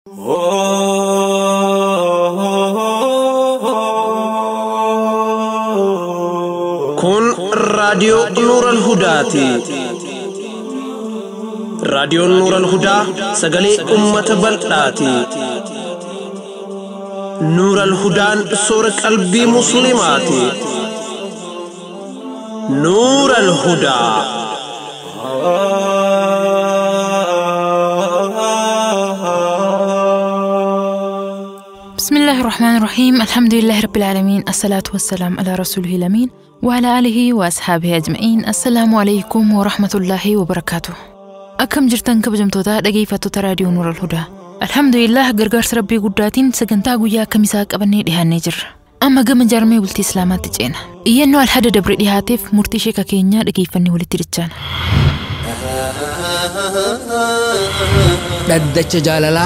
kun raadiyoo Nuural Hudaati. Raadiyoon Nuural Hudaa sagalee ummata bal'aati. Nuural Hudaan soora qalbii musliimaati. Nuural Hudaa. بسم الله الرحمن الرحيم. الحمد لله رب العالمين، الصلاة والسلام على رسوله الأمين وعلى آله وأصحابه أجمعين. السلام عليكم ورحمة الله وبركاته. أكم جرتن كبجمتوتا دقيفتو راديو نور الهدى. الحمد لله غرغر ربي قداتين سجنتا قويا كمساك أبني ديها نجر أما قم جارمي ولتي إسلامات تجينا إيانو الحد دبر ديهاتف مرتشي ككينيا دقيفني ولتي رجان ددچ جاللا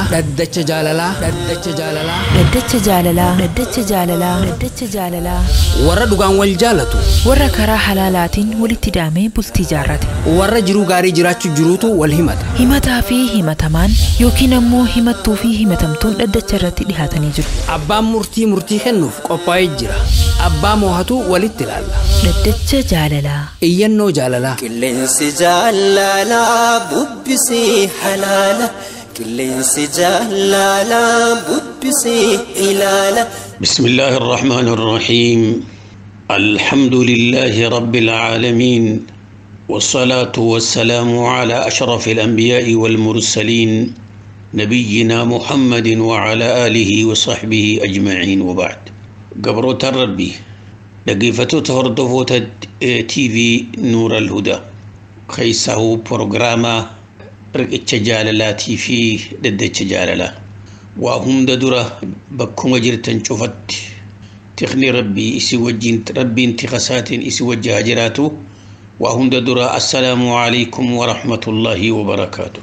warra dhugaan wal jaalatu warra karaa halaalaatiin walitti daamee bultii jaarrate warra jiruu gaarii jiraachuu jiruutu wal himataa fi himatamaan yookiin ammoo himattuu fi himatamtuun dhaddacha irratti dhihaatanii jiru. abbaan murtii kennuuf qophaa'ee jira. abbaa moohatu walitti ilaalla. dhaddacha jaalalaa iyyannoo jaalalaa qilleensi jaalalaa bubbisii halaala qilleensi jaalalaa bubbisii ilaala. بسم الله الرحمن الرحيم. الحمد لله رب العالمين، والصلاة والسلام على أشرف الأنبياء والمرسلين نبينا محمد وعلى آله وصحبه أجمعين، وبعد. قبروت الربي لقيفتو تهردفوت تي في نور الهدى خيسه برنامج رقيت جاللاتي في ددت جاللا وهم ددرة بكم جرتن شفت تخني ربي إسي وجين ربي انتخاسات إسي وجه هجراته وهم ددرة. السلام عليكم ورحمة الله وبركاته.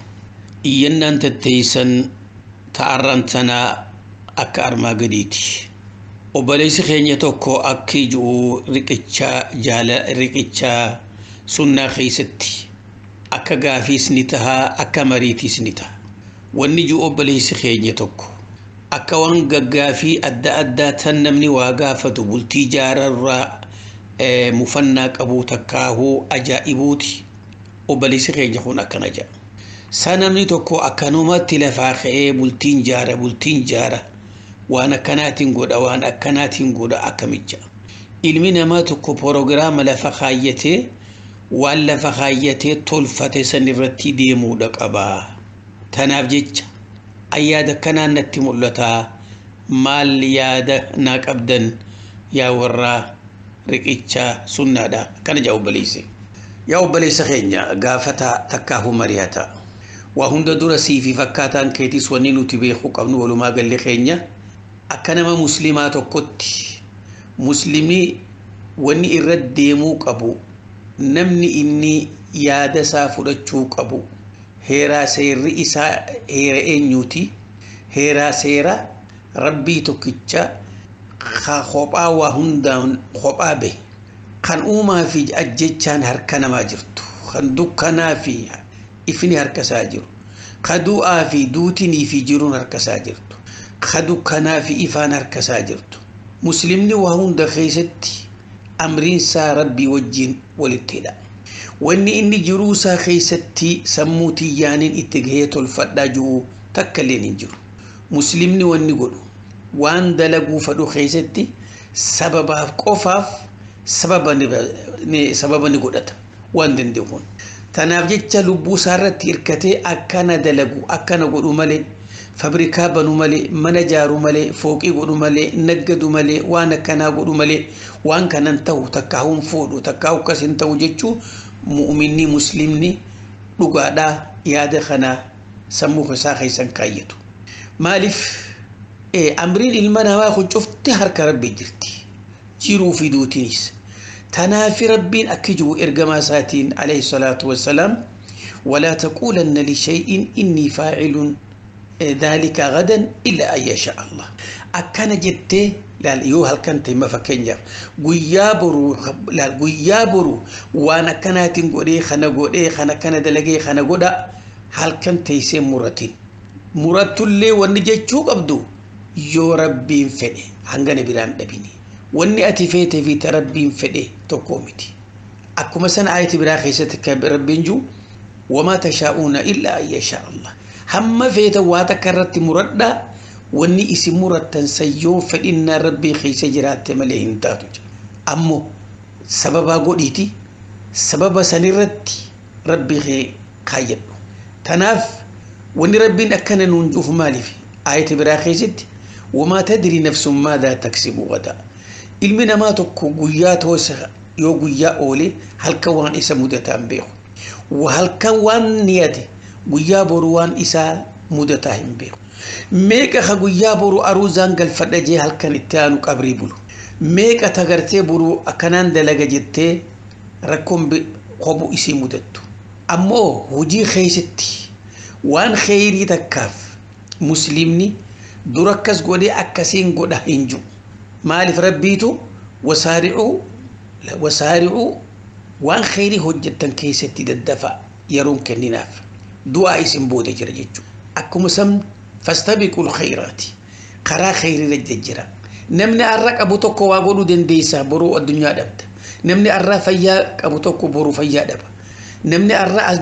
إينا أنت تيسن تعرنتنا أكار ما قديتي وبليس خينيتوكو أكيجو رقيتشا سنة خيستي أكا غافي سنتها أكا مريتي سنتها والنجو أبليس خينيتوكو أكا وانغا غافي أدى تنمني واغافة بلتي جارر مفناك أبو تكاهو أجائبوتي أبليس خينيتوكو أكا نجا سنمني توكو أكا نومات لفاخي بلتين جارة وانا كناتين قد وانا كناتين قد أكمجا إلمنا ما تكو بروغرام لفخايته ولا فخايته طلفة سنرتي ديمو دقبا تنافجج أيادا كنا نتمولتا مال يادا ناك أبدا يا ورا رقيتشا سنة دا كان جاو بليسي ياو بليس خينيا غافتا تكاهو مرياتا وهم درسي في فكاتان كيتيس ونينو تبيخو قبنو ولما قال لي خينيا أكنما مسلمات كتي مسلمي وني إرد ديمو قبو نمني إني يادا سافرتشو قبو هيرا سير إسا هيرا إنيوتي هيرا سيرا ربي توكيتشا خوبا وهندان خوبا به خان أوما في أجيتشان هركنا ما جرتو خان دوكنا في إفني هركسا جرو خدو آفي دوتني في جرون هركسا جرتو خدو كنا في إفان هركسا جرتو مسلمني وهند خيستي أمرين سا ربي وجين والاتلا واني إني جروسا خيستي سموتي يانين اتقهية الفداجو تكالين جرو مسلمني واني قلو وان دلقو فدو خيستي سببا قفاف سببا نقودتا وان دندهون تنافجتش لبو سارت إركتي أكنا دلقو أكنا قلو مالي فابريكا بنو مالي منجارو مالي فوقي قلو مالي نقدو مالي وانا كنا قلو مالي وان كان انتو تكاهم فودو تكاو كس انتو جيتشو مؤمني مسلمني لقادا ياد خنا سمو فساخي سنكايتو مالف أمرين المنا واخد شفت هرك ربي جرتي جيرو في دوتينيس تنافي ربين أكجو إرقما ساتين عليه الصلاة والسلام ولا تقولن لشيء إني فاعل ذلك غدا إلا أن يشاء الله أكنا جدّي لا يوهل كنت ما فكنجر غيابرو وانا كناتين قولي خنا قولي خنا كنا دلقي خنا قودا هل كنت يسيم مرتين muratullee wanni jechuu qabdu yoo rabbiin fedhe hangana biraan dhabini wanni ati feete fi rabbiin fedhe tokko miti akkuma sana ayati biraa keessatti kan rabbiin ju wama tashaa'una illa an yasha Allah hamma feete waa takka irratti muradha wanni isin murattan sayyoo fedhinna rabbii keessa jiraatte malee hin taatu ammoo sababa godhiiti sababa sanirratti rabbii kee kaayyadhu tanaaf wanni rabbiin akkana nuun juuf maaliif ayati biraa keessatti wama tadri nafsun maadhaa taksibu ghadan ilmi namaa tokko guyyaa toosa yoo guyyaa oole halkan waan isa mudataan beeku halkan waan niyate guyyaa boru waan isaa mudataa hin beeku meeqa ka guyyaa boru aruuzaan galfadha jee halkan itti aanu qabrii bulu meeqa tagartee boru akkanaan dalaga jettee rakkoon qobu isii mudattu ammoo hojii keessatti waan kheyrii takkaaf muslimni dura akkas godhee akkasiin godha hin jiru maaliif rabbiitu wasaari'uu waan kheyrii hojjettan keessatti daddafa yeroon kenninaaf du'aa isin booda jira jechuudha akkuma sam fastabiqul khayraati karaa kheyrii jira namni arra qabu tokko waa godhuu dandeessa boruu addunyaa dhabda namni arra fayyaa qabu tokko boruu fayyaa dhaba namni arra as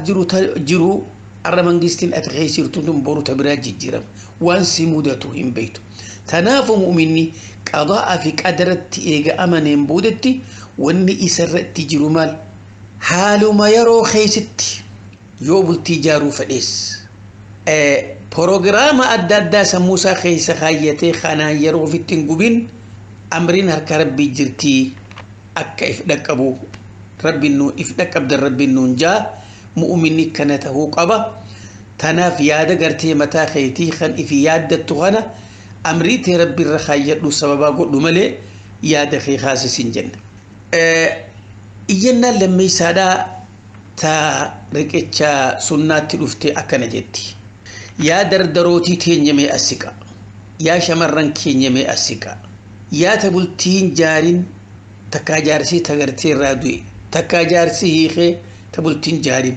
jiru arra mangistiin ati keessiirtu tun boruu tabiraa jijjiirama waan si mudatu hin beektu tanaafu mu'minni qadaa fi qadaratti eega amaneen boodatti wanni isarratti jiru maal haaluma yeroo keessatti yoo bultii jaaruu fedhees proogiraama adda addaa sammuu isaa keessa kaayyatee kanaan yeroo ofitti hin gubin amriin harka rabbii jirtii akka if dhaqqabu rabbiin nuun if dhaqqabdan rabbiin nuun jaa mu'minni kana tahuu qaba tanaaf yaada gartee mataa keetii kan ifi yaaddattu kana amrii tee rabbi irra kaayyadhu sababaa godhu malee yaada kee kaasisin jenna iyyannaan lammeessaadhaa taa riqicha sunnaatti dhufte akkana jetti yaa dardarootii teenyamee asiqa yaa shamarran keenyamee asiqa yaa tabultiin jaarin takkaa jaarsii tagartee irraa du'e takkaa jaarsii hiikee tabultiin jaarin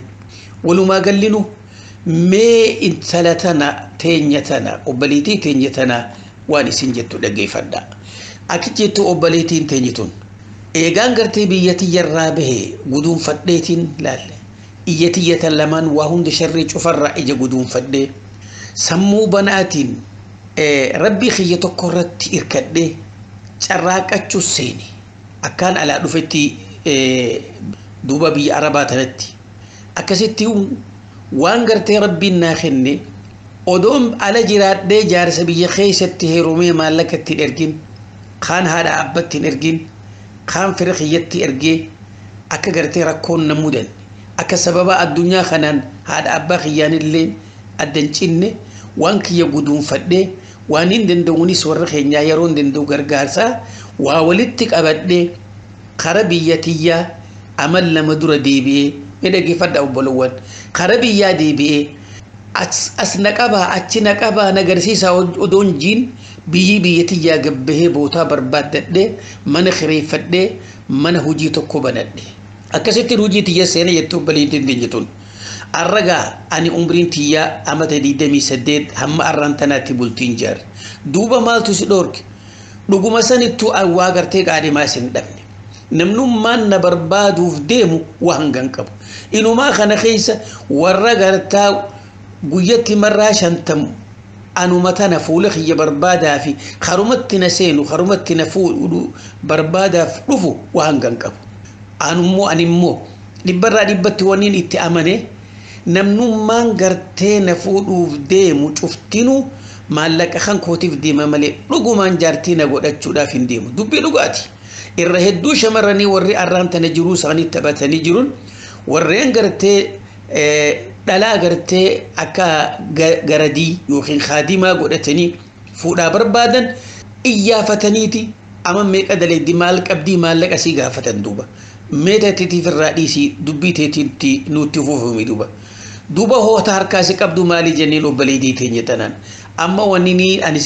walumaa gallinu mee intala tana teenya tana obbaliitii teenya tana waan isin jettu dhaggeeffadha akka jettu obbaliitiin teenyi tun eegaan gartee biyyatti yarraa bahee guduunfadheetiin laalle iyyatiyyatan lamaan waa hunda sharrii cufarraa ija guduunfadhee sammuu banaatiin rabbii kiyya tokko irratti irkadhee carraaqachuu seeni akkaan alaa dhufetti duuba biyya arabaa tanatti akkasitti waan gartee rabbiin naa kenne odoon ala jiraadhee jaarsa biyya keessatti heerumee maallaqatti ergin kaan haadha abbatti ergin kaan fira kiyyatti ergee akka gartee rakkoon na mudan akka sababa addunyaa kanaan haadha abbaa kiyyaanillee addan cinne waan kiyya guduunfadhee waan hin danda'uunis warra keenyaa yeroo hin danda'u gargaarsaa waa walitti qabadhee kara biyyatiyyaa amal lama dura deebi'ee dhaggeeffadha obbolowwan kara biyyaa deebi'ee as naqabaa achi naqabaa nagarsiisaa odoon jiin biyyatiyyaa gabbahee bootaa barbaaddadhee mana kireeffadhee mana hojii tokko banadhe akkasitti hojii tiyya seena jettu obbaliitiin dinjituun arragaa ani umriin tiyyaa amata 28 hamma arraan tanaatti bultiin jaar duuba maaltu si dhoorge dhuguma sanittu waa gartee qaadhimaa isin dhabne namnummaan na barbaaduuf deemu waa hangan qabu inumaa kana keessa warra gartaa guyyatti marraa 50 anuma tana fuula kiyya barbaadaa fi harumatti na seenu harumatti na fuudhu barbaadaaf dhufu waa hangan qabu animmoo dhibbarraa dhibbatti wanniin itti amane namnummaan gartee na fuudhuuf deemu cuftinu maallaqa kan kootiif deema malee dhugumaan jaartii na godhachuudhaaf hin deemu dubbii dhugaati irra hedduu shamarranii warri arraan tana jiruu isaanii taphatanii jiruun warreen gartee dhalaa gartee akka garadii yookiin kaadimaa godhatanii fuudhaa barbaadan iyyafataniiti ama meeqa daleeddi maal qabdii maallaqa sii gaafatan duuba meeta titiif irraa dhiisii dubbii teetiitti nutti fuufumi duuba hoota harkaasi qabdu maali jenneen obbaleedii teenya tanaan amma wanni ani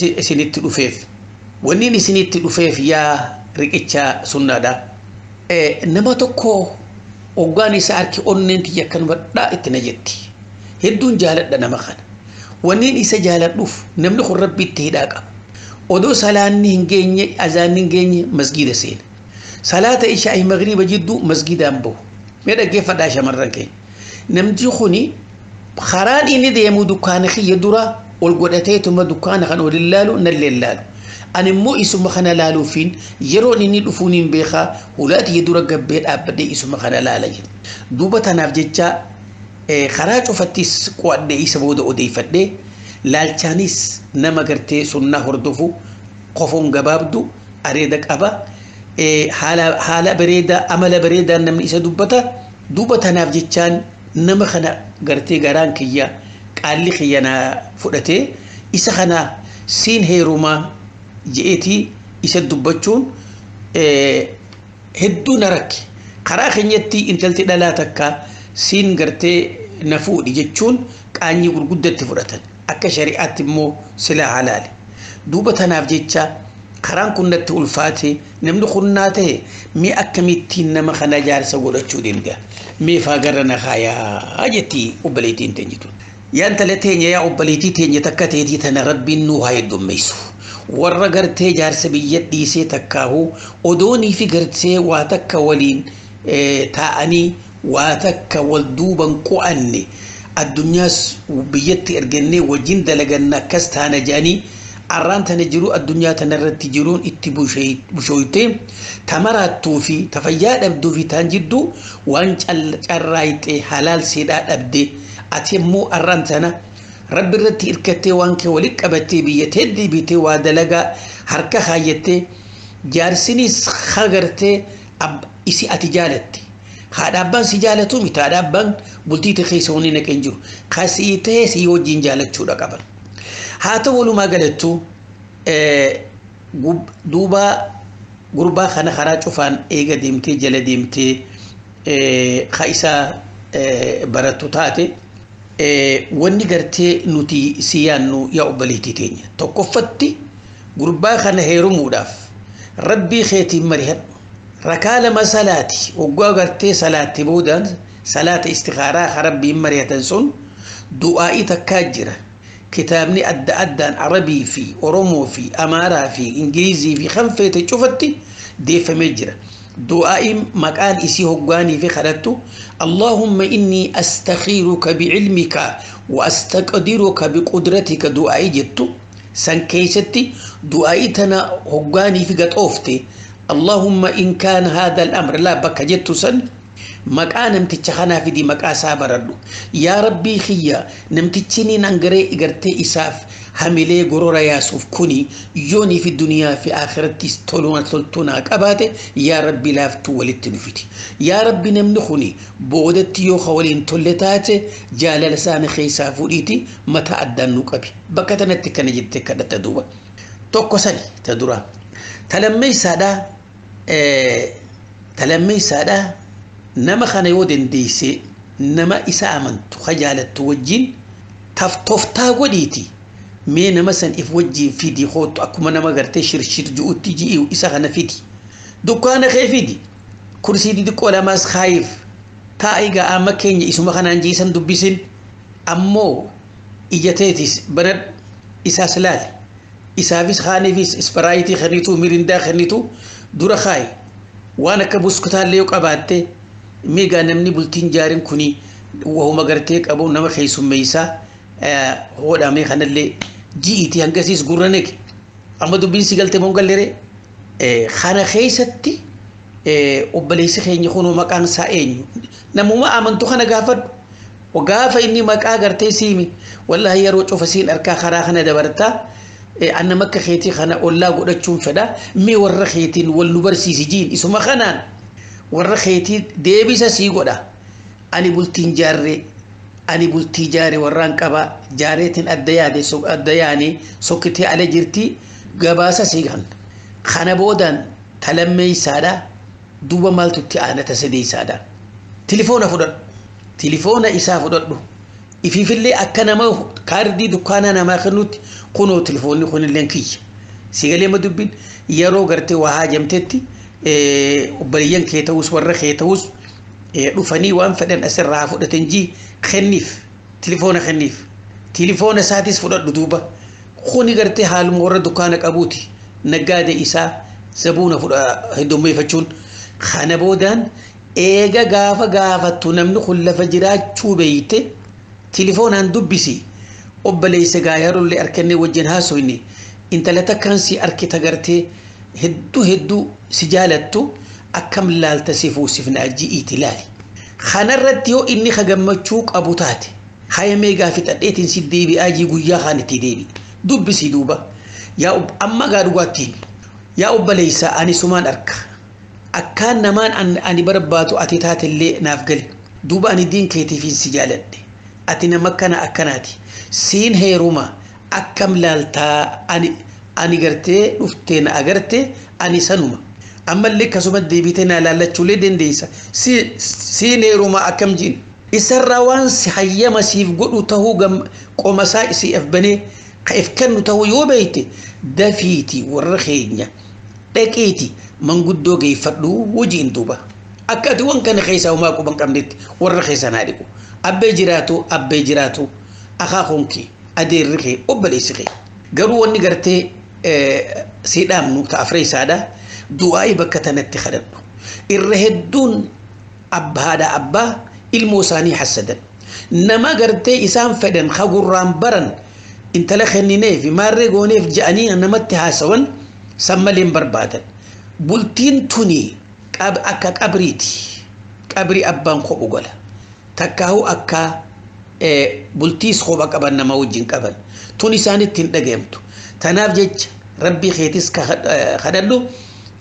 isinitti dhufeef yaa riqicha sunnaadha nama tokko oggaan isa harki onneen tiyya akkanuma dhaa itti na jetti hedduun jaaladha nama kana ونين إسا جالتوف نملك الرب التهداك ودو صلاة نهنجيني أذان نهنجيني مسجد سين صلاة إشاء مغرب جدو مسجد أمبو ماذا كيف داشا مرة كي نمجي خوني خران إني ديمو دكان خي يدرا والقدتي ثم دكان خان وللالو نللالو أنا مو اسم خنا لالو فين يرون إني دفونين بيخا ولاد يدرا قبيت أبدي اسم خنا لالي دوبة نافجتشا خراج فتيس قواد دي سبود أودي فدي لالچانيس نما قرتي سنة هردفو قفون قبابدو أريدك أبا حالا بريدا أمل بريدا نمني إسا دوبة نافجتشان نما خنا قرتي قران كيا قال لي خيانا فؤتي إسا خنا سين هيروما جئتي إسا دبتشون هدو نرك قرا خنيتي انتلتي دلاتك سين قرتي نفودي جتشون كأني قدرت فرتن أك شريعة مو سلا حلال دوبة نافجتشا قران كنا تولفاتي نمدو خناته مي أكميتين نما خنا جارسا قولتشو دينجا مي فاقرنا خايا أجتي أبليتين تنجتون يانتلتين يا أبليتي تنجي تكتيتي تنا ربي نوها يدوميسو warra gartee jaarsa biyyadhiisee takkaahu odoonii fi gartee waa takka waliin taa'anii waa takka wal duuban qo'anne addunyaas biyyatti ergannee wajjin dalaganna akkas taana jedhanii arraan tana jiru addunyaa tanarratti jiruun itti bushooytee tamaraattuu fi tafayyaa dhabduu fi taan jidduu waan carraayxee halaal seedhaa dhabde ati immoo arraan tana رب الرتي إركتي وانك ولك أبتي بيتهدي بيتي ودلقا حركة خايتي جارسيني خاغرتي أب إسي أتجالتي هذا أبان سجالتو متى هذا أبان بلتي تخيسوني نكنجو خاسيته سيوجين جالت شو ركبر هاتو ولو ما قالتو دوبا غربا خنا خراج فان إيجا ديمتي جل ديمتي خايسا براتو تاتي wanni gartee nuti siyaannu yaa obboleettii teenya tokkoffatti gurbaa kana heerumuudhaaf rabbii keetiin marihadhu rakaa lama salaati waggaa gartee salaatti boodaan salaata istikaaraa ka rabbiin marihatan sun du'aa'ii takkaa jira kitaabni adda addaan arabii fi oromoo fi amaaraa fi ingilizii fi kan feete cufatti deeffamee jira دعاء مكان إسي هقاني في خلطو اللهم إني أستخيرك بعلمك وأستقدرك بقدرتك دعاء جدتو سنكيستي دعاءتنا هقاني في قد أوفتي اللهم إن كان هذا الأمر لا بك جدتو سن مكان نمتتشخنا في دي مكان سابردو يا ربي خيا نمتتشني ننقري إقرتي إساف هميلي غرورا ياسوف كوني يوني في الدنيا في آخرتي تلتونا كباتي يا ربي لافتو ولتنفتي يا ربي نمنخوني بودتي يو خوالين تلتاتي جال لسان خيسا فوليتي متى أدنو كبي بكتنا تكنا جدتك تدوبا توكو سالي تدورا تلمي سادا نما خانا يودن ديسي نما إسا أمنتو خجالت توجين تفتوفتا وديتي مين مثلا إف وجه فيدي خوت أكما نما قرتي شرشير جوت تيجي وإسا خنا فيدي دكان خيفيدي كرسي دي دكولا ماس خايف تايغا أما كيني إسما خنا نجيسان دبسين أمو إجاتيتيس برد إسا سلال إسا فيس خاني فيس إسبرايتي خنيتو ميرندا خنيتو دورا خاي وانا كبوس كتال ليوك أباتي ميغا نمني بلتين جارين كوني وهو مغرتيك أبو نما خيسو ميسا هو دامي خانا اللي جيتي هنكسيس قرانك أما دو بين سيقلتي مونغل ليري خانا خيستي وبليس خين يخونو مكان سائن نمو ما آمنتو خانا غافد وغافا إني مكا غرتي سيمي والله يروج وفسين أركا خرا خانا دبرتا أنا مكا خيتي خانا أولا قد تشون فدا مي ورا خيتين والنبر سيسجين إسو خانان ورا خيتي ديبسا سيقودا أني بلتين جاري أني بلتي جاري وران كبا جاريتين الدياني سوكتي على جرتي قباسا سيغان خانا بودان تلمي سادا دوبا مالتو تيانا تسدي سادا تليفونا إسا فدر إفي في اللي أكنا ما كاردي دكانا نما خنوت كونو تليفوني خون اللينكي سيغالي مدبين يرو غرتي وهاجم تتي وبريان كيتوس ورا كيتوس رفاني وان فدن أسر رافو دتنجي خنيف تليفون خنيف تليفون ساتيس فرد دوبا خوني قرتي حال مورد دكانك أبوتي نقاد إسا زبونة فرد هدومي فتشون خانا بودان إيغا غافا تنمنو خلا فجرات شو بيته تليفون عن دبسي أبليس غايرو اللي أركني وجنها سويني انت لتكنسي أركي تغرتي هدو سجالتو أكم لال تسيفو سفنا جي إتلالي خانا رديو إني خغمتشوك أبو تاتي هاي ميغا في تديتين سي ديبي آجي قويا خانتي ديبي دبسي دوبا يا أما غارواتين يا أبليس أني سمان أركا أكان نمان أني برباتو أتيتات اللي نافقلي دوبا أني دين كيتي في سجالت أتنا مكانا أكناتي سين هيروما أكم لالتا أني غرتي نفتين أغرتي أني سنوما أما اللي كسومت ديبتنا لالتشو لدين ديسا سين هيروما أكم جين إسراوان سحيما سيف قلو تهو قومسا إسي أفبني قيف كنو تهو يوبيتي دفيتي ورخينيا لكيتي من قدو جي فردو وجين دوبا أكاد وان كان خيسا وما كو بنكم ديت ورخيسا ناديكو أبي جراتو أخاكونكي أدير رخي أبلي سخي قالوا واني قرتي سيدام نو تأفري سادا دعائي بكتنا اتخذنو الرهدون أبا الموساني حسدا نما قرتي إسام فدن خقران برن انت لخنيني في مارغوني في جاني نما اتحاسوان سمالين بربادا بلتين توني أكا قبري أبان خوبو قولا تكاهو أكا بلتيس خوبك أبان نما وجين قبل توني سانت تندقيمتو تناف جيج ربي خيتيس خدلو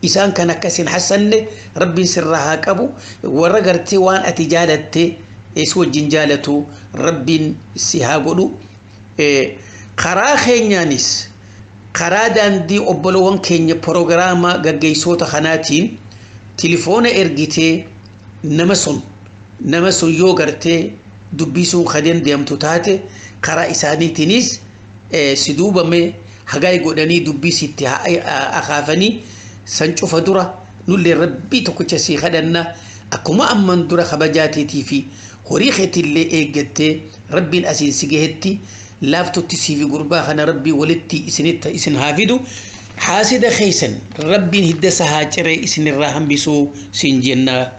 إسان كان كسين حسن ربي سرها كبو ورقرتي وان أتجالتي إسو الجنجالتو ربي سيهاقلو قرا خينيانيس قرا داندي أبلوان كيني بروغراما غاقيسوتا خاناتين تليفون إرغيتي نمسون يوغرتي دبيسون خدين ديامتو تاتي قرا إساني تنيس سدوبا مي هغاي قداني دبيسي أخافني سنشوف درة نولي ربي تكوشسي خدنا أكما أمن درة خبجاتي تيفي خريختي اللي إيجتي ربي الأسين سيجهتي لافتو تسيفي قربا خنا ربي ولدتي إسنتا إسن هافدو حاسد خيسن ربي هدسا هاجري إسن الراهم بسو سنجينا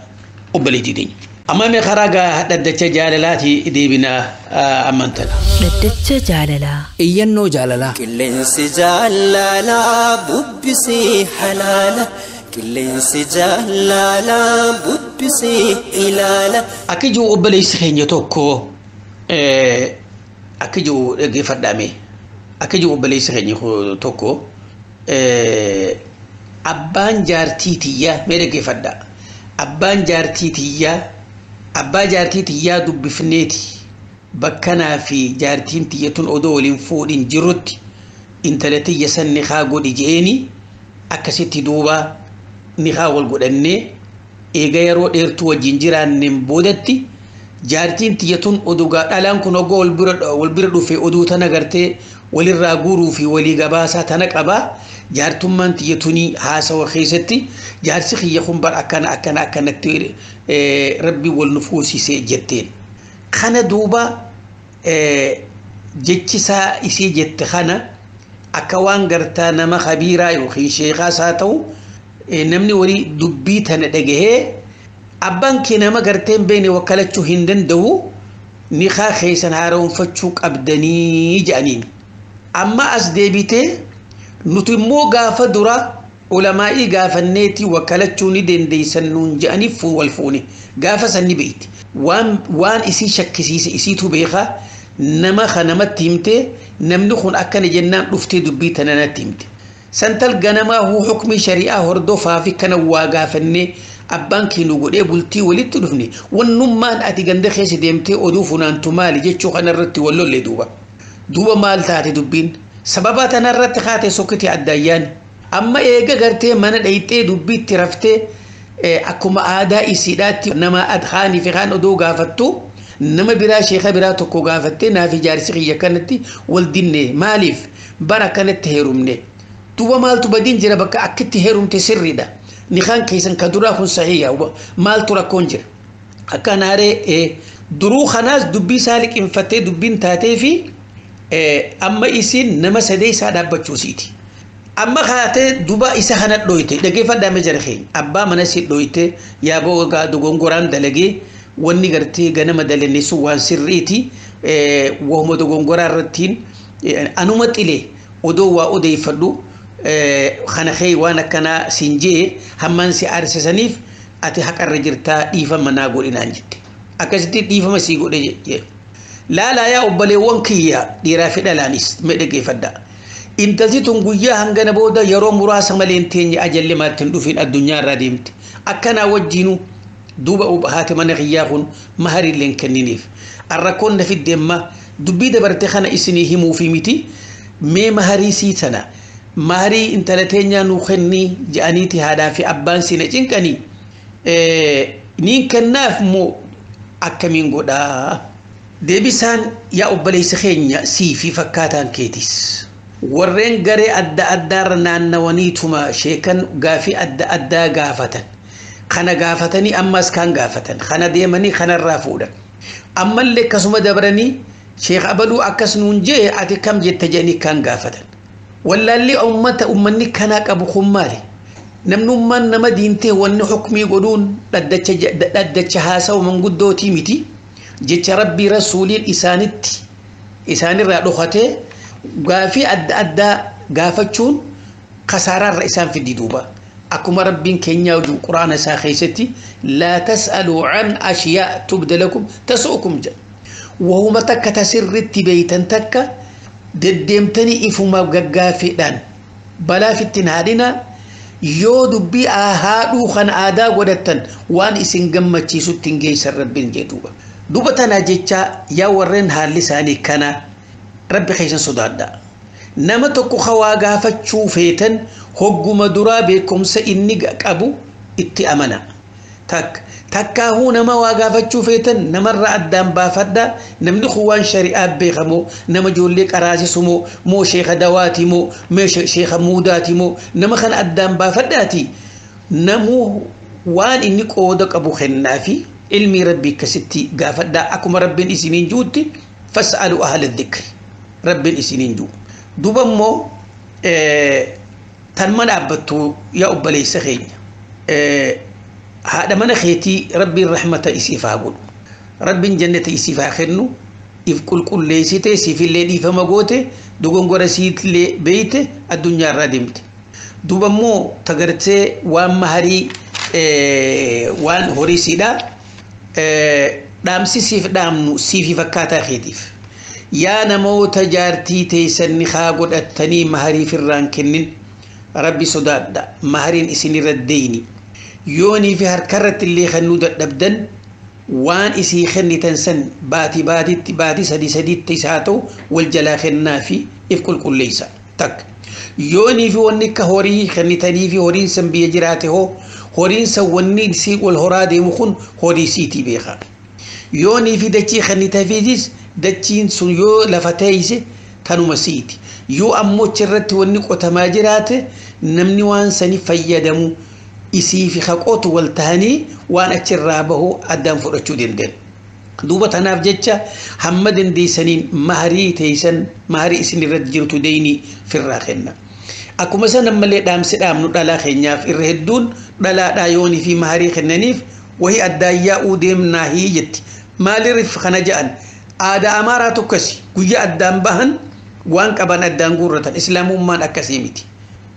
أبليتي دين أمامي خراغا لدتش جاللاتي ديبنا أمانتنا لدتش جاللا إيانو جاللا كلنس جالالا ببسي حلالا كلنس جالالا ببسي إلالا أكيجو أبليس خيني توكو أكيجو غيفر دامي أكيجو أبليس خيني توكو أبان جارتيتيا ميري غيفر دا أبان جارتيتيا أبا جارتي يا دبفنيتي بكنا في جارتين تيتون أدول فود جرت إن تلتي يسن نخاقو دي جيني أكسيتي دوبا نخاول قدني إيغيرو إرتو جنجران نمبودتي جارتين تيتون أدوغا ألان كنو والبرد في أدو تنغرتي وللراغورو في ولي غباسا تنقبا جارتم من تيتوني هاسا وخيستي جارسي خيخم بر أكنا كتير ربي والنفوس سيجتين خانا دوبا جتشسا إسي جت خانا أكوان غرتا نما خبيرا يوخي شيخا ساتو نمني وري دبيتا ندقه أبان كي نما غرتين بيني وكالتشو هندن دو نخا خيسان هارون فتشوك أبداني جانين أما أسديبيتي نتمو غافة درا علمائي غافة نيتي وكالتشوني دين دي سنون جاني فون والفوني غافة سني بيت وان إسي شكسيس إسي تبيخا نما خنمت تيمتي نمنخون أكن جنان رفتي دبيتا نانا تيمتي سنتل غنما هو حكم شريعة هردو فافي كان واغافة ني أبان كي نقول بلتي ولد تلفني والنمان أتي غند خيس ديمتي أدوفنا أنتو مالي جيتشو خنا رتي ولو اللي دوبا مال تاتي دبين سببات أنا رت خاتي سكتي عديان أما إيجا غرتي من دايتي دبيت ترفتي أكما آداء سيداتي نما أدخاني في خان أدو غافتو نما برا شيخة برا تكو غافتي نافي جارسي كانتي والدين مالف برا كانت هيرومني دوبا مال تبدين جرا بكا أكت هيروم تسري دا نخان كيسان كدورا خون صحيحة مال ترا كونجر أكا ناري درو خناس دبي سالك انفتي دبين تاتي في amma isin nama sadee isaa dhaabbachuusiiti. Amma kaatee duba isa kana dhoyte dhaggeeffadhaa meeshaa keenya abbaa mana si dhoyte yaaboo dogongoraan dalagee wanni gartee ganama dalanneessu waan sirriiti wahuma dogongoraa irrattiin anuma xilee odoo waa odeeffadhu kana kee waan akkanaa sinjee hammaan si aarsisaniif ati haqarra jirtaa dhiifama naa godhinaan jette akkasitti dhiifama sii godhe jee laalaa yaa obboleewwan kiyya dhiiraa fi dhalaanis mee dhaggeeffadhaa intalti tun guyyaa hangana booda yeroo muraasa malee teenye ajalli maattiin dhufin addunyaa irraa deemte akkanaa wajjiinu duuba haati mana kiyyaa kun maharii leen kenniniif arrakkoon na fiddeemma dubbii dabarte kana isinii himuu fi miti mee maharii sii tana maharii intala teenyaa nuu kennii je'aniiti haadhaa fi abbaan sina cinqanii niin kennaaf moo akkamiin godhaa deebisaan yaa obboleessa keenya sii fi fakkaataan keetis warreen garee adda addaarra naannawaniituma sheekan gaafii adda addaa gaafatan kana gaafatanii ammas kan gaafatan kana deemanii kanarraa fuudhan ammallee akkasuma dabranii sheekh abaluu akkas nuun jee ati kam jetta jedhanii kan gaafatan wallaallee ummanni kanaa qabu kun maali namnummaan nama diintee wanni hukmii godhuun dhaddacha haasawu manguddootii miti jecha rabbii rasuuliin isaanirraa dhokatee gaafii adda addaa gaafachuun kasaaraarra isaan fiddi duuba akkuma rabbiin keenya wajju quraana isaa keessatti laa tas'aluu an ashyaa tubda lakum tasu'ukum jedha wahuma takka tasirritti beeytan takka deddeemtanii ifuma gaggaafiidhaan balaa fittiin haadhina yoo dubbii haadhuu kan aadaa godhattan waan isin gammachiisutti hin geessan rabbiin jedhuuba duba tanaa jecha yaa warreen haalli isaanii kana rabbi keessan sodaadha nama tokko hawaa gaafachuu feetan hogguma duraa beekumsa inni qabu itti amana takkaahuu nama waa gaafachuu feetan namarraa addaan baafadha namni kun waan shari'aa beekamoo nama ijoollee qaraasisu moo sheeka dawaati moo sheeka muudaati moo nama kana addaan baafadhaati namu waan inni qooda qabu kennaafi ilmi rabbii akkasitti gaafadhaa akkuma rabbiin isiniin juutti fas'alu ahla dhikri rabbiin isiniin juu duba immoo tan mana dhaabbattu yaa obboleessa keenya haadha mana keetii rabbiin rahmata isiif haa godhu rabbiin jannata isiif haa kennu if qulqulleessite siifillee dhiifama goote dogongora siitillee beeyte addunyaa irraa deemte duba immoo tagartee waan maharii waan horiisiidha dhaamsi siif dhaamnu siifi fakkaataa keetiif yaa namoota jaartii teessanni haa godhattanii maharii firraan kennin rabbi sodaadha mahariin isinirra deeyni yoonii fi harkarratti illee kannuu dadhabdan waan isii kennitan san baatii sadiitti isaa ta'u wal jalaa kennaa fi if qulqulleessa takka yoonii fi wanni akka horii kennitanii fi horiin san biyya jiraate hoo horiin san wanni isii wal horaa deemu kun horii siitii beekaa yoonii fi dachii kennitafiitis dachiin sun yoo lafa teeyse tanuma siiti yoo ammoo achirratti wanni qotamaa jiraate namni waan sani fayyadamu isii fi haqootu wal tahanii waan achirraa bahu addaan fudhachuu danda'an duuba tanaaf jecha hamma dandeessaniin maharii teeysan maharii isin irratti jirtu deeyni firraa kenna akkuma san ammallee dhaamsi dhaamnu dhalaa keenyaaf irra hedduun dhalaadhaa yoonii fi maharii kennaniif wahii addaayyaa'uu deemnaa hii jetti maalirriif kana ja'an aadaa amaaraa tokkasi guyyaa addaan bahan waan qaban addaan guurratan islaamummaan akkasii miti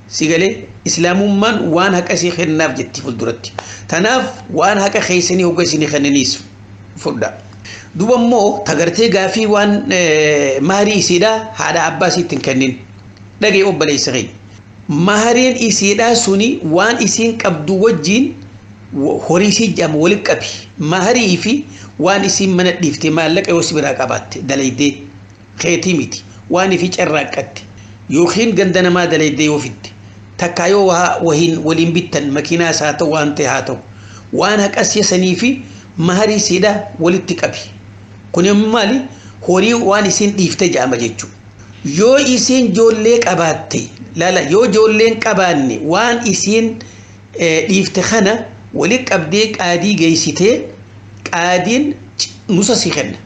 sigalee islaamummaan waan haqa isii kennaaf jetti fulduratti tanaaf waan haqa keessanii hogga isinii kennaniis fudha duba immoo tagartee gaafii waan maharii isiidhaa haadha abbaa isiitti hin kennin dhagee obboleessa keenya mahariin isiidhaa suni waan isiin qabdu wajjiin horii isii jedhama walitti qabi maharii fi waan isiin mana dhiifte maallaqa yoo si biraa qabaatte dalaydee keetii miti waan ifi carraaqqatte yookiin ganda namaa dalaydee yoo fidde takkaa yoo waliin bittan makiinaa isaa ta'u waan ta'e haa ta'u waan haqasya sanii fi maharii isiidhaa walitti qabi kun maali horii waan isiin dhiifte jedhama jechuudha yoo isiin ijoollee qabaatte laala yoo ijoolleen qabaanne waan isiin dhiifte kana walitti qabdee qaadii geessitee qaadiin nusa si kenna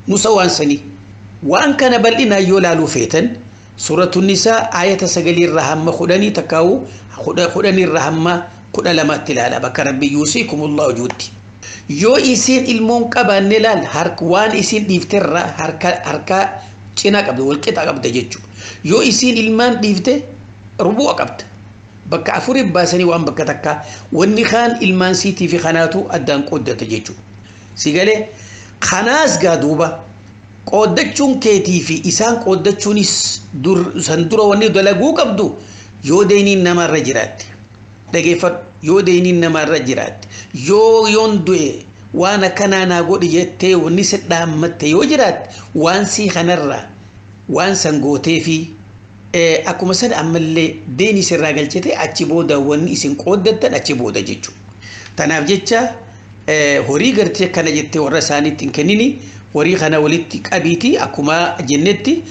nusa waan sanii وأن كان بل إنا يولالو فيتن سورة النساء آية سجل الرحمة خدني تكاو خدني الرحمة كنا لما تلال بك ربي يوصيكم الله جودي يو إسين المنقبة نلال وان إسين ديفتر هركا چنا قبض والكتا قبض جيجو يو إسين المان ديفته ربوع قبض بك عفوري باسني وان بك تكا والنخان المان سيتي في خاناتو أدان قدة جيجو سيقالي خناس قادوبا قدتشون كيتي في إسان قدتشونيس سندورا واني دلقو قبضو يو ديني نما رجرات دقيفت يو ديني نما رجرات يو يوندوه وانا كنانا قد جيتي ونسد دامت يو جرات وانسي خنرا وانسان قوتي في أكو مسد أمالي ديني سراغل جيتي أتشبودا واني إسان قدتا أتشبودا جيجو تناف جيتشا هوري غرتي كان جيتي ورساني تنكنيني وري خنا ولدتي أبيتي أكما جنتي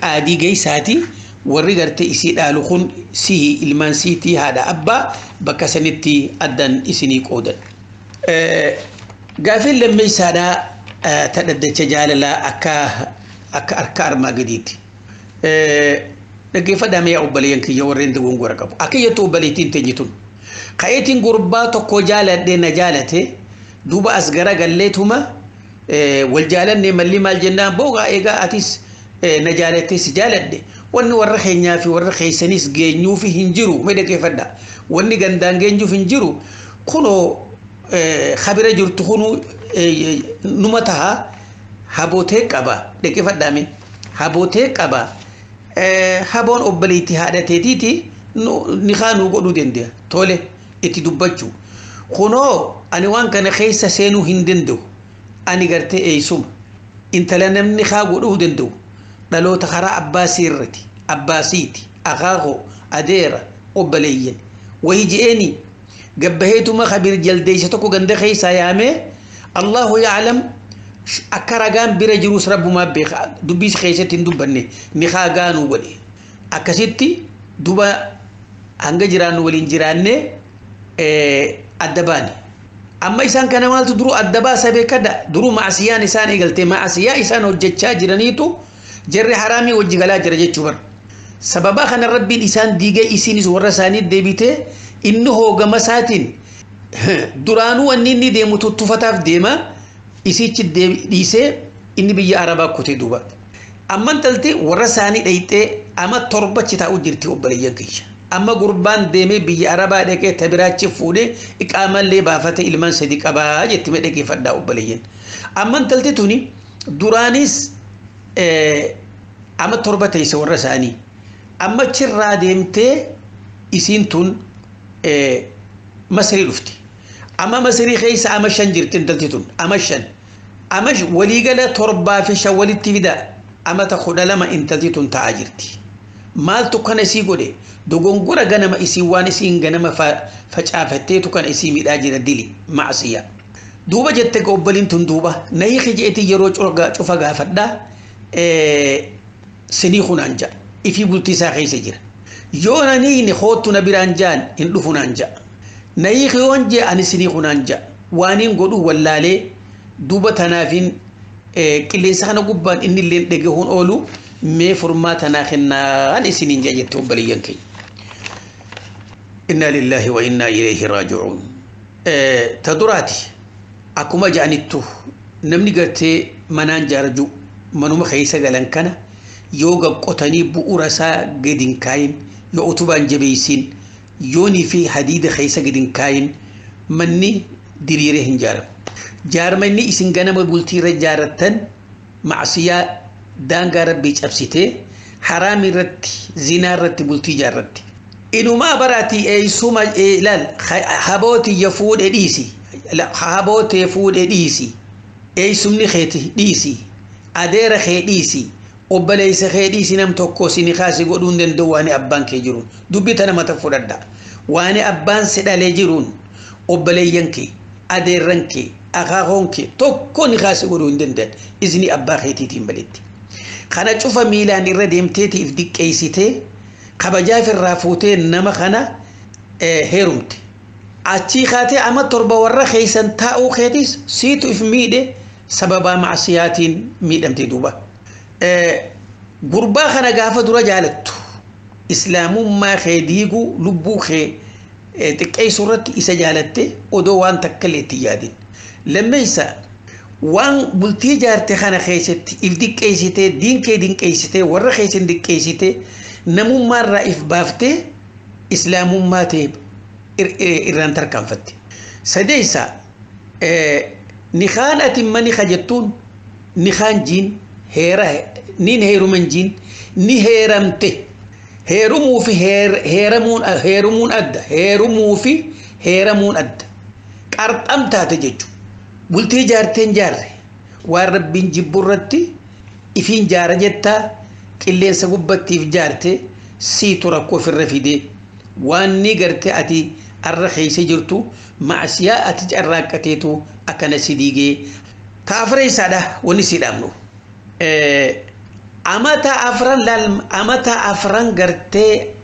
قادي جيساتي وري غرتي إسي دالخون سي إلمان سيتي هذا أبا بكسنتي أدن إسني قودن قافل لما يسادا تدد تجال لا أكا أركار ما قديتي نقف دامي أبالي ينكي يورين دوون قرقب أكي يتو باليتين تنجتون قايتين قرباتو كو جالت دي نجالتي دوبا أسقرا قليتهما والجالن نملي مال جنان بوغا إيغا أتيس نجالتي سجالت دي واني ورخي نيافي ورخي سنيس جينيو في هنجرو ميدا كيف دا واني غندان جينيو في هنجرو كونو خبيرة جرتخونو نمتها هابوتيك أبا دي كيف دامين هابوتيك أبا هابون أباليتي هذا تيتيتي نخانو قدو دين دي تولي اتي دبجو كونو أني وان كان خيسا سينو هندندو أني قرتي أيسوم انت لنم نخا قدو دندو دلو تخرى أباسيرتي أباسيتي أغاغو أدير أباليين ويجيني قبهيتو ما خبير جلديشتكو قند خيسا يامي الله يعلم أكرغان برجروس رب ما بيخ دبيس خيستين دبني نخا غانو ولي أكسيتي دوبا hanga jiranu walin jiranne addabani amma isan kana maltu duru addaba sabe kada duru ma'asiyan isan egalte ma'asiya isan hojjecha jiranitu jarri harami wajigala jira jechubar sababa kana rabbi isan dige isinis warasani debite innahu gamasatin duranu wanni de mututfataf dema isichi dise inni biya araba kuti duba amma talti warasani deite ama torbachi ta ujirti obaliyan kisha أما قربان ديمي بيجي عربا ديكي تبراتش فودي إقاما اللي بافتة إلمان صديق أبا جتمي ديكي فدا أباليين أما انتلتتوني دورانيس أما تربة يسور رساني أما تشرا ديمتي إسينتون مسري رفتي أما مسري خيس أما شنجر تنتلتتون أما شن أما وليقلا تربا في شوالي التفدا أما تخد لما انتلتتون تعاجرتي مال تكن سيقو دي دوغونغورا غنما اسي وان اسي غنما فچافتي تكن اسي ميداجي ديلي معصيه دوبا جت قبلين تندوبا ني خجيتي يرو چورغا چوفغا فدا سني خنانجا افي بولتي ساخي سجر يونا ني خوتو نبيرانجان ان دفنانجا ني خيونجي ان سني خنانجا وانين غدو ولالي دوبا تنافين كليس خنا غبان ان لين دغ هون اولو مي فرماتنا خنا ان سنين جايتو بليانكي إنا لله وإنا إليه راجعون تدراتي أكما جانيتو نمني قرتي منان جارجو منو مخيسا غلان كان يوغا قطني بؤرسا قدين كاين يو أتوبان جبيسين يوني في حديد خيسا قدين كاين مني ديريره جارم جار مني إسن غنم بولتي رجارتن معصية دانغا ربيج أبسيتي حرامي رتي زنا رتي بولتي جارتي إنه ما براتي أي سوما لا حبوتي يفود إديسي لا حبوتي يفود إديسي أي سمني خيتي ديسي أدير خيت ديسي وبليس خيت ديسي نم توكوسي نخاسي قدون دن دواني أبان كيجرون دبيتنا ما تفرد دا واني أبان سدا ليجرون وبلي ينكي أدير رنكي أخاهونكي توكو نخاسي قدون دن إذني أبا خيتي تنبلت خانا تشوف ميلان الرديم تيتي إفديك كيسيتي خبجا في الرافوتين نما خنا هيرمت أتي خاتي أما تربة ورا خيسن تاو خيتيس سيتو إف ميدة سببا معصيات ميدم تدوبا gurbaa kana gaafa dura jaalattu islaamummaa kee diigu lubbuu kee xiqqeessu irratti isa jaalatte odoo waan takka illee itti yaadin. Lammeessa waan bultii jaarte kana keessatti if diqqeessitee diin kee dinqeessitee warra keessan diqqeessitee namummaarraa if baaftee islaamummaa ta'e irraan tarkaanfatte. Sadeessa nikaan ati mani jettuun nikaan jiin heera nin heeruman jiin ni heeramte. Heerumuu fi heerumuun adda. Heerumuu fi heeramuun adda. Qarxam taate jechuudha. Bultii jaarteen jaarre waan rabbiin jibbu irratti ifiin jaara jettaa qilleensa gubbattiif jaarte siitu rakkoo ofirra fidee waan ni garte ati arra keessa jirtu maasiyaa ati carraaqqateetu akkana si diigee taafree isaadha wanni si dhaabnu. Amata afran gartee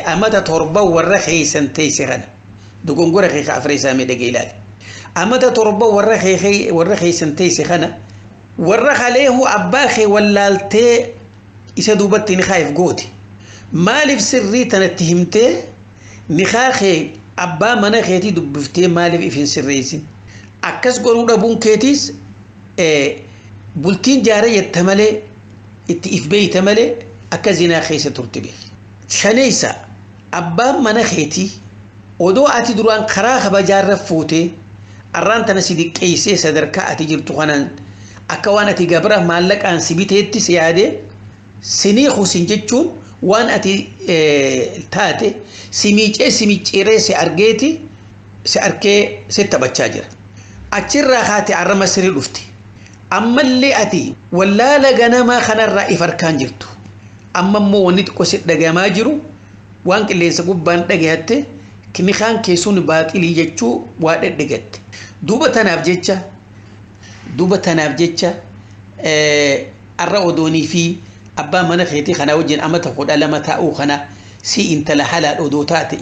amata torba warra keessan teesse kana dogongora kee afree isaa miidhagee ilaali. Amata torba warra keessan teesse kana warra kaleehu abbaa kee wallaaltee isa duubatti ni khaayif gooti. Maaliif sirrii tanatti himtee ni khaakee abbaa mana keetii dubbiftee maaliif ifin sirreessin? Akkas godhuu dhabuun keetiis bultiin jaara jetta malee itti if beeyta malee akka zinaa keessa turte beeki. Shaneessa abbaan mana keetii odoo ati duraan karaa kabajaarra fuutee arraan tana si diqqeessee sadarkaa ati jirtu kanaan akka waan ati gabra maallaqaan si biteetti si yaadee sinii husin jechuun waan ati taate si miicee si micciiree si argeeti si arkee si taphachaa jira. Achirraa kaate arrama sirii dhufti. Ammallee ati wallaala ganamaa kanarraa if harkaan jirtu. Amma immoo wanni xiqqoo si dhagamaa jiru waan qilleensa gubbaan dhagayatte nikaan keessuun baaxilii jechuu waa dhedhegatte. Duuba tanaaf jecha arra odoonii fi abbaa mana keetii kana wajjin amata 12 taa'uu kana si intala halaal odoo taate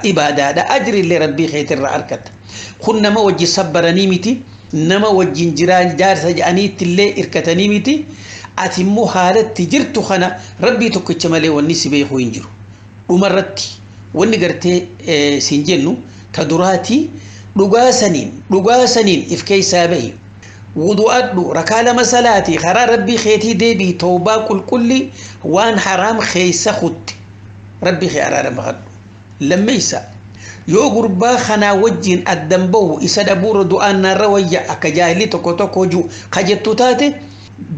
ibaadaadha ajrillee rabbii keetirraa argatta. Kun nama wajjin sabbaranii miti. Nama wajjin jiraan jaarsa jedhaniitti illee irkatanii miti. Ati immoo haalatti jirtu kana rabbii tokkicha malee wanni si beekuu hin jiru. Dhumarratti wanni gartee siin jennu ta duraatii dhugaa saniin if keessaa bahi. Wudu'adhu rakaa lama salaatii karaa rabbii keetii deebii tawbaa qulqulli waan haraam keessa kutti rabbii kee araarama kadhu. Lammeessa yoo gurbaa kanaa wajjin addan bahu isa dhabuura du'aan narra wayya akka jaahilii tokko juu kajettu taate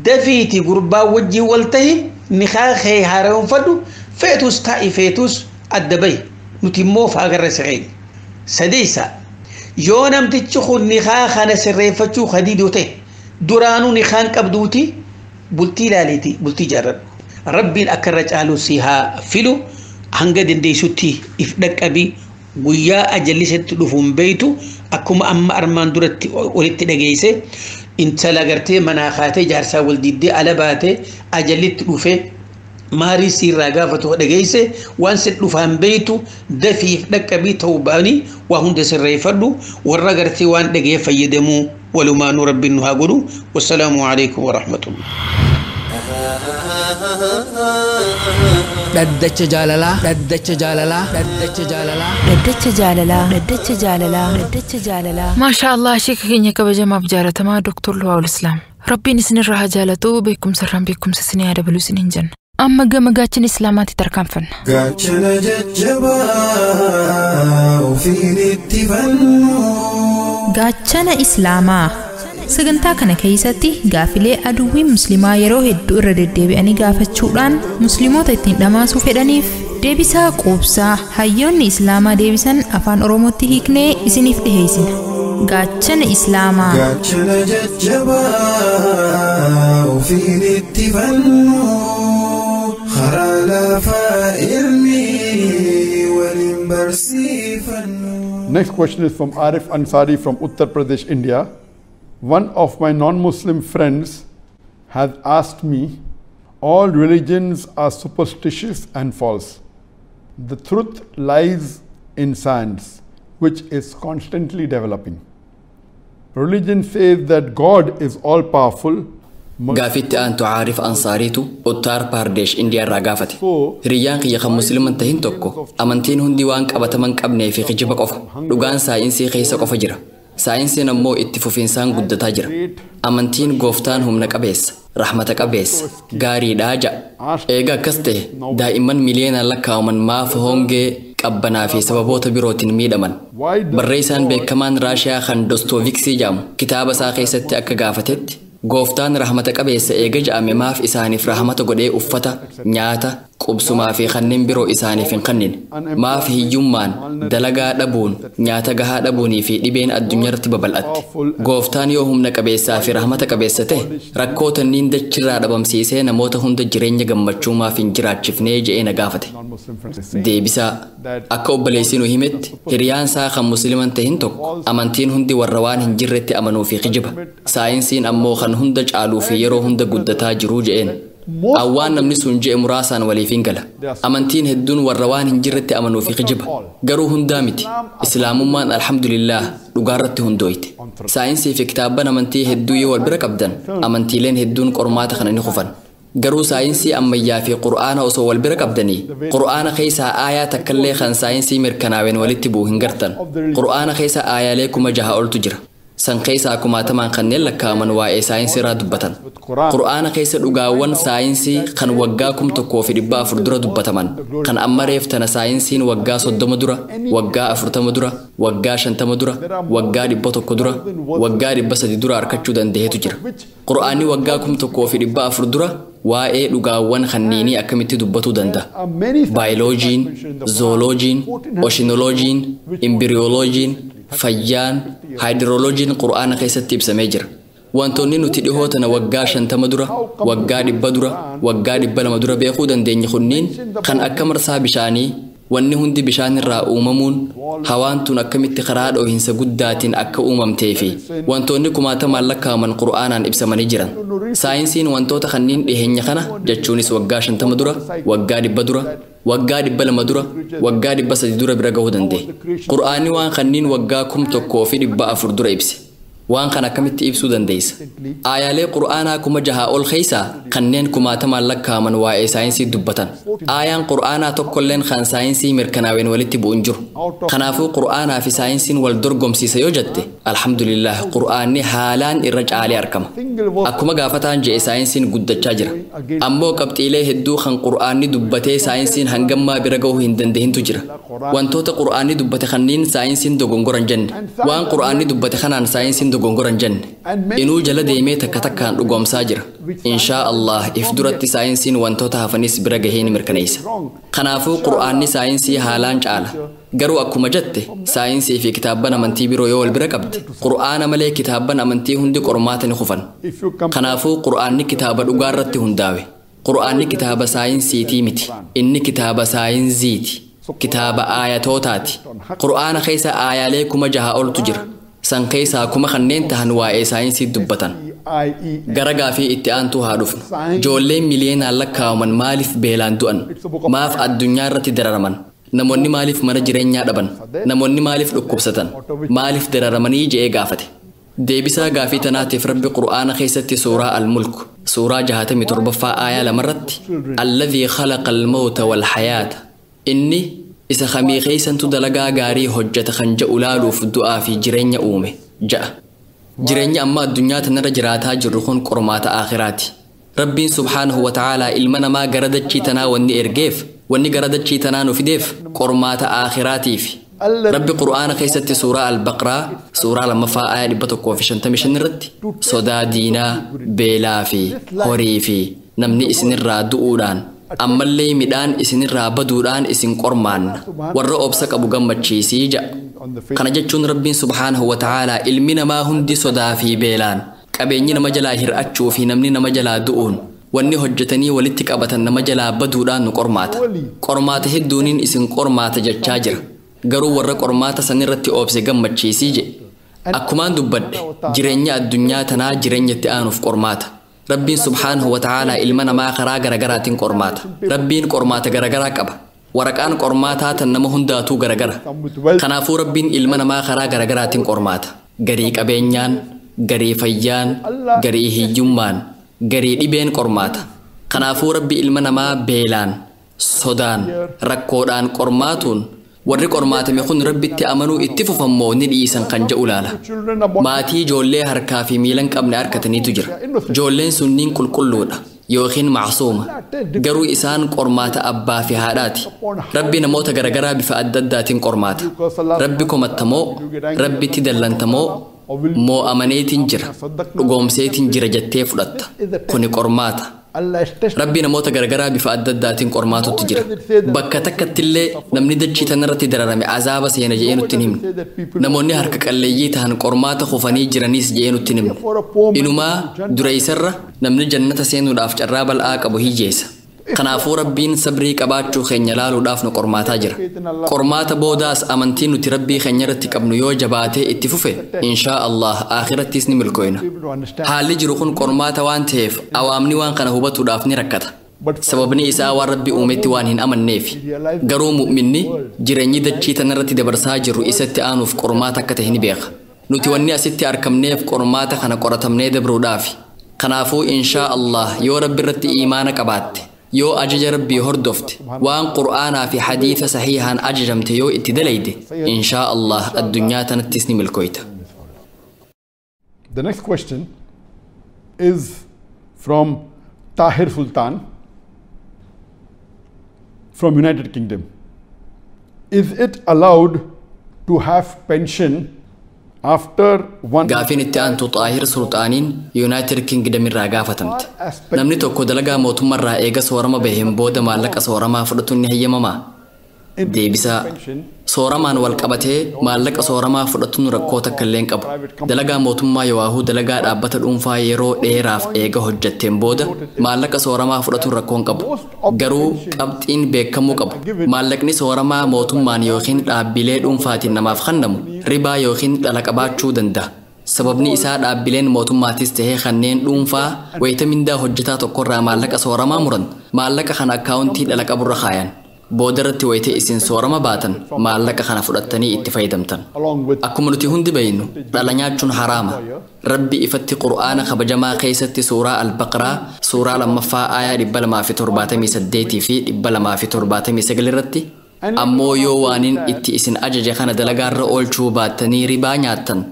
dafiiti gurbaa wajjin wal tahi nikaa kee haaromfadhu feetus taa'i feetus adda bahi nuti immoo faagarra siqeenya. Sadeessa yoo namtichi kun nikaa kana sirreeffachuu hadiidoo ta'e duraanuu nikaan qabduuti bultii ilaaliiti bultii jaarradhu. Rabbiin akka irra caalu si haa filu hanga dandeessutti if dhaqqabii guyyaa ajallisetti dhufuun beeytu akkuma amma armaan duratti walitti dhageesse intala gartee manaa kaatee jaarsaa wal diddee ala baatee ajallitti dhufee maarii siirraa gaafatu dhageesse waan sin dhufaan beeytu dafiif dhaqqabii tawbaanii waa hunda sirreeffadhu warra gartee waan dhagee fayyadamuu walumaanuu rabbiin nu haa godhu. Wassalaamu alaikum wa rahmatullah. Dhaddacha jaalalaa. Maashaa Allah sheeka keenya kabajamaaf jaalatamaa Dr. Luwaawul Islaam. Rabbiin isinirraa haa jaalatu beekumsarraan beekumsa isinii haa dabalu isiniin jenna. Amma gama gaachana Islaamaatti tarkaanfanna. Gaachana jajjabaa ofiin itti fannu. Gaachana Islaamaa. Sagantaa kana keessatti gaafilee aduwwiin musliimaa yeroo hedduu irra deddeebi'anii gaafachuudhaan musliimoota ittiin dhamaasuu fedhaniif deebisaa quubsaa hayyoonni Islaamaa deebisan afaan Oromootti hiiknee isiniif dhiheessina. Gaachana Islaamaa. Gaachana jajjabaa ofiin itti fannu. Karaa lafaa ilmi waliin barsiifannu. Next question is from Arif Ansari from Uttar Pradesh, India. One of my non-Muslim friends has asked me, all religions are superstitious and false. The truth lies in science, which is constantly developing. Religion says that God is all-powerful Gaafitti aantu Caarif Ansaariitu Uttar Pradesh Indiyaa irraa gaafate. Hiriyyaan kiyya kan musliiman tahin tokko amantiin hundi waan qabataman qabnee fi kijiba qofa. Dhugaan saayinsii keessa qofa jira. Saayinsiin ammoo itti fufiinsaan guddataa jira. Amantiin gooftaan humna qabeessa, rahmata qabeessa, gaariidhaa ja'a. Eega akkas ta'e daa'imman miliyoonaan lakkaa'aman maaf hongee qabbanaa fi sababoota birootiin miidhaman. Barreessaan beekamaan Raashiyaa kan Dostoovsky jedhamu kitaaba isaa keessatti akka gaafatetti gooftaan rahmata qabeessa eega ja'ame maaf isaaniif rahmata godhee uffata, nyaata, qubsumaa fi kanneen biroo isaaniif hin kennine. Maaf hiyyummaan, dalagaa dhabuun, nyaata gahaa dhabuunii fi dhibeen addunyaarratti babal'atte. Gooftaan yoo humna qabeessaa fi rahmata qabeessa ta'e rakkoo tanniin dachirraa dhabamsiisee namoota hunda jireenya gammachuu maaf hin jiraachifnee je'ee na gaafate. Deebisaa akka obboleessi nu himetti hiriyaan isaa kan musliiman tahin tokko amantiin hundi warra waan hin jirretti amanuu fi kijiba. Saayinsiin ammoo kan hunda caaluu fi yeroo hunda guddataa jiruu je'een. Awwaan namni sun je'e muraasaan waliif hin gala. Amantiin hedduun warra waan hin jirretti amanuu fi kijiba. Garuu hundaa miti. Islaamummaan alhamdulillah dhugaarratti hundooyte. Saayinsii fi kitaabban amantii hedduu yoo wal bira qabdan amantiileen hedduun qormaata kana ni kufan. Garuu saayinsii ammayyaa fi qur'aana osoo wal bira qabdanii qur'aana keessaa aayaa takkallee kan saayinsii mirkanaaween walitti bu'u hin gartan. Qur'aana keessa aayaalee 6,000 oltu jira. San keessa 10,000 kanneen lakkaa'aman waa'ee saayinsii irraa dubbatan. Qur'aana keessa dhugaawwan saayinsii kan waggaa 1,400 dura dubbataman kan amma reeftana saayinsiin waggaa 30 dura, waggaa 40 dura, waggaa 50 dura, waggaa 100 dura, waggaa 300 dura harkachuu danda'etu jira. Qur'aanni waggaa 1,400 dura waa'ee dhugaawwan kanniinii akkamitti dubbatuu danda'a. Baayoloojiin, zooloojiin, ooshinoloojiin, imbiriyooloojiin, fayyaan, haayidrooloojiin qur'aana keessatti ibsamee jira. Wantoonni nuti dhihoo tana waggaa 50 dura, waggaa 100 dura, waggaa 200 dura beekuu dandeenye kunniin kan akka marsaa bishaanii, wanni hundi bishaan irraa uumamuun, hawaan tun akkamitti karaa dhoohinsa guddaatiin akka uumamtee fi wantoonni 10,000 lakkaa'aman qur'aanaan ibsamanii jiran. Saayinsiin wantoota kanniin dhiheenya kana jechuunis waggaa 50 dura, waggaa 100 dura, waggaa 200 dura, waggaa 300 dura bira gahuu danda'e. Qur'aanni waan kanniin waggaa 1,400 dura ibse. Waan kana akkamitti ibsuu dandeessa? Aayaalee qur'aanaa 6,000 ol keessaa kanneen 10,000 lakkaa'aman waa'ee saayinsii dubbatan. Aayaan qur'aanaa tokkolleen kan saayinsii mirkanaaween walitti bu'u hin jiru. Kanaafuu qur'aanaa fi saayinsiin wal dorgomsiisa yoo jette, alhamdulillah qur'aanni haalaan irra caalee argama. Akkuma gaafataan je'e saayinsiin guddachaa jira. Ammoo qabxiilee hedduu kan qur'aanni dubbatee saayinsiin hangammaa bira gahuu hin danda'intu jira. Wantoota qur'aanni dubbate kanniin saayinsiin dogongoran jenne. Waan qur'aanni dubbate kanaan saayinsiin dogongoran jenne. Inuu jala deemee takka takkaan dhugoomsaa jira. Inshaa Allah if duratti saayinsiin wantoota hafanis bira gahee ni mirkaneessa. Kanaafuu qur'aanni saayinsii haalaan caala. Garuu akkuma jette saayinsii fi kitaabban amantii biroo yoo wal bira qabde qur'aana malee kitaabban amantii hundi qormaata ni kufan. Kanaafuu qur'aanni kitaaba dhugaarratti hundaawe. Qur'aanni kitaaba saayinsiitii miti. Inni kitaaba saayinsiiti. Kitaaba aayatootaati. Qur'aana keessa aayaalee 6,000 oltu jira. San keessaa 1,000 kanneen tahan waa'ee saayinsii dubbatan. Gara gaafii itti aantuu haa dhufnu. Ijoolleen miliyoonaan lakkaa'aman maaliif beelaan du'an? Maaf addunyaa irratti dararaman? Namoonni maaliif mana jireenyaa dhaban? Namoonni maaliif dhukkubsatan? Maaliif dararamanii je'ee gaafate? Deebisaa gaafii tanaatiif Rabbi qur'aana keessatti suuraa Al-Mulk suuraa 67ffaa aayaa 2 irratti alladhii khalaqa al-mawta wal hayaata inni isa khamii keessantu dalagaa gaarii hojjeta kan jedhu laaluuf du'aa fi jireenya uume ja'a. Jireenya amma addunyaa tanarra jiraataa jirru kun qormaata aakhiraati. Rabbiin subhaanahu wa ta'aalaa ilma namaa gara dachii tanaa wanni ergeef wanni gara dachii tanaa nu fideef qormaata aakhiraatiif. Rabbi qur'aana keessatti suuraa Al-Baqraa suuraa 2ffaa aayaa 155 irratti sodaa diinaa, beelaa fi horii fi namni isinirraa du'uudhaan ammallee midhaan isinirraa baduudhaan isin qormaanna warra obsa qabu gammachiisii ja'a. Kana jechuun Rabbiin subhaanahu wa ta'aalaa ilmi namaa hundi sodaa fi beelaan qabeenyi nama jalaa hir'achuu fi namni nama jalaa du'uun wanni hojjetanii walitti qabatan nama jalaa baduudhaan nu qormaata. Qormaata hedduuniin isin qormaata jechaa jira. Garuu warra qormaata sanirratti obse gammachiisii jedhe. Akkumaan dubbadhe jireenya addunyaa tanaa jireenya itti aanuuf qormaata. Rabbiin subhaanahu wa ta'aalaa ilma namaa karaa garagaraatiin qormaata. Rabbiin qormaata garagaraa qaba. Waraqaan qormaataa tan nama hundaatuu garagara. Kanaafuu Rabbiin ilma namaa karaa garagaraatiin qormaata. Garii qabeenyaan, garii fayyaan, garii hiyyummaan, garii dhibeen qormaata. Kanaafuu rabbi ilma namaa beelaan, sodaan, rakkoodhaan qormaatuun warri qormaatame kun rabbitti amanuu itti fufammoo ni dhiisan kan jedhu laala. Maatii ijoollee harkaa fi miilan qabne harkataniitu jira. Ijoolleen sunniin qulqulluudha yookiin macsuuma. Garuu isaan qormaata abbaa fi haadhaati. Rabbi namoota garagaraa bifa adda addaatiin qormaata. Rabbi komattamoo, rabbitti dallantamoo, moo amaneetiin jira, dhugoomseetiin jira jettee fudhatta. Kuni qormaata. Rabbi namoota garagaraa bifa adda addaatiin qormaatutti jira. Bakka takkattillee namni dachii tanarratti dararame azaaba seena jedhee nutti hin himne. Namoonni harka qalleeyyii tahan qormaata kufanii jiraniis jedhee nutti hin himne. Inumaa dura isarra namni jannata seenuudhaaf carraa bal'aa qabu hiyyeessa. Kanaafuu rabbiin sabrii qabaachuu keenya laaluudhaaf nu qormaataa jira. Qormaata boodaas amantiin nuti rabbii keenya irratti qabnu yoo jabaatee itti fufe inshaa Allah akhirattis ni milkooyna. Haalli jiru kun qormaata waan ta'eef awaamni waan kana hubatuudhaaf ni rakkata. Sababni isaa waan rabbi uumetti waan hin amanneef. Garuu mu'minni jireenyi dachii tanarratti dabarsaa jiru isatti aanuuf qormaata akka ta'e ni beeka. Nuti wanni asitti argamneef qormaata kana qoratamnee dabruudhaafi. Kanaafuu inshaa Allah yoo rabbi irratti iimaana qabaatte, yoo ajaja rabbii hordofte, waan qur'aanaa fi hadiisa sahihaan ajajamte yoo itti dalayde inshaa Allah addunyaa tanattis ni milkooyta. The next question is from Tahir Sultan from United Kingdom. Is it allowed to have pension after one? Gaafin itti aantu Xaahir Sultaaniin United Kingdom irraa gaafatamte. Namni tokko dalagaa mootummaarraa eega soorama baheen booda maallaqa sooramaa fudhatuun ni hayyamamaa? Deebisaa. Sooramaan wal qabatee maallaqa sooramaa fudhatuun rakkoo takka illee hin qabu. Dalagaa mootummaa yoo dalagaa dhaabbata dhuunfaa yeroo dheeraaf eega hojjetteen booda maallaqa sooramaa fudhatuun rakkoo hin qabu. Garuu qabxiin beekamuu qabu. Maallaqni sooramaa mootummaan yookiin dhaabbilee dhuunfaatiin namaaf kennamu ribaa yookiin dhala qabaachuu danda'a. Sababni isaa dhaabbileen mootummaatis tahee kanneen dhuunfaa wayita mindaa hojjetaa tokkorraa maallaqa sooramaa muran maallaqa kana akkaawuntii dhala qaburra kaayan. Boodarratti wayite isin soorama baatan maallaqa kana fudhattanii itti fayyadamtan. Akkuma nuti hundi beeynu dhala nyaachuun haraama. Rabbi ifatti qur'aana kabajamaa keessatti suuraa al-Baqraa suuraa lammaffaa aayaa 278 fi 279 irratti ammoo yoo waanin itti isin ajaje kana dalagaarra oolchuu baattanii ribaa nyaattan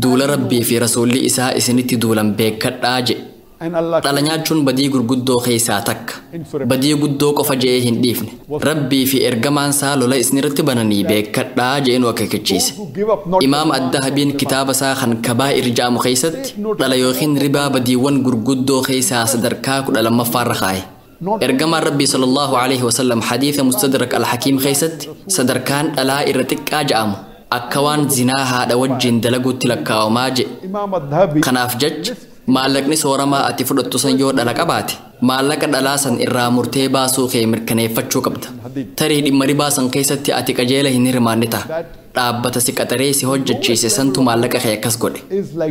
duula rabbii fi rasuulli isaa isinitti duulan beekadhaa jedhe. Dhala nyaachuun badii gurguddoo keessaa takka. Badii guddoo qofa je'ee hin dhiifne. Rabbii fi ergamaan isaa lola isinirratti bananii beekadhaa je'enu akeekachiise. Imaam Addahabiin kitaaba isaa kan kabaa'ir jedhamu keessatti dhala yookiin ribaa badiiwwan gurguddoo keessaa sadarkaa 12ffaarra kaa'e. Ergamaan Rabbii sallallahu alaihi wasallam hadiisa mustadrak al-Hakiim keessatti sadarkaan dhalaa irra xiqqaa jedhamu akka waan zinaa haadha wajjin dalaguutti lakkaawamaa jedhe. Kanaaf jecha maallaqni sooramaa ati fudhattu san yoo dhala qabaate maallaqa dhalaa san irraa murtee baasuu kee mirkaneeffachuu qabda. Tarii dhimma ribaa san keessatti ati qajeela hin hirmaanne ta'a. Dhaabbata si qaxaree si hojjechiise santu maallaqa kee akkas godhe.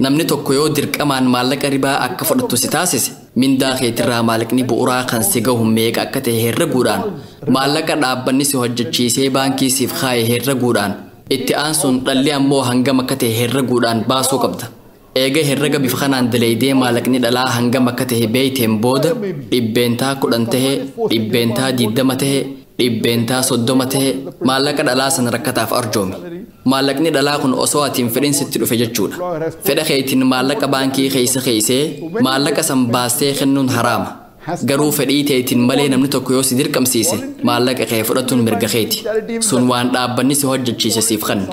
Namni tokko yoo dirqamaan maallaqa ribaa akka fudhattu si taasise mindaa keetirraa maallaqni bu'uuraa kan si gahu meeqa akka ta'e herreguudhaan maallaqa dhaabbanni si hojjechiisee baankii siif kaa'e herreguudhaan itti aansuun dhalli ammoo hangam akka ta'e herreguudhaan baasuu qabda. Eega herrega bifa kanaan dalaydee maallaqni dhalaa hangam akka ta'e beeyteen booda dhibbeentaa 10 tahee dhibbeentaa 20 tahee dhibbeentaa 30 tahee maallaqa dhalaa san rakkataaf arjoomi. Maallaqni dhalaa kun osoo atiin fedhin sitti dhufe jechuudha. Fedha keetiin maallaqa baankii keessa keessee maallaqa san baastee kennuun haraama. Garuu fedhii teetiin malee namni tokko yoo si dirqamsiise maallaqa kee fudhatuun mirga keeti. Sun waan dhaabbanni si hojjechiise siif kenne.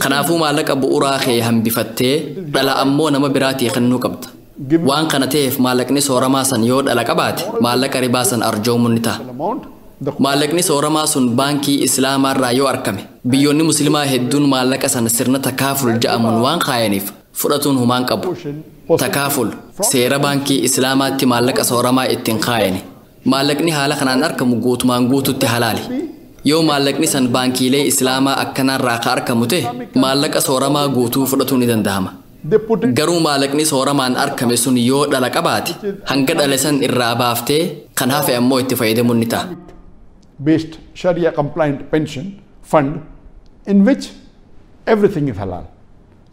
Kanaafuu maallaqa bu'uuraa kee hambifattee dhala ammoo nama biraatii kennuu qabda. Waan kana ta'eef maallaqni sooramaa san yoo dhala qabaate maallaqa ribaa san arjoomuun ni ta'a. Maallaqni sooramaa sun baankii islaamaarraa yoo argame biyyoonni musliimaa hedduun maallaqa san sirna takaaful jedhamuun waan kaayaniif fudhatuun humaan qabu. Takaaful seera baankii islaamaatti maallaqa sooramaa ittiin kaayani. Maallaqni haala kanaan argamu guutumaan guututti halaali. Yoo maallaqni san baankiilee islaamaa akkanarraa ka argamu ta'e maallaqa sooramaa guutuu fudhatuun ni danda'ama. Garuu maallaqni sooramaan argame sun yoo dhala qabaate hanga dhale san irraa baaftee kan hafe ammoo itti fayyadamuun ni ta'a. Based Sharia compliant pension fund in which everything is halal.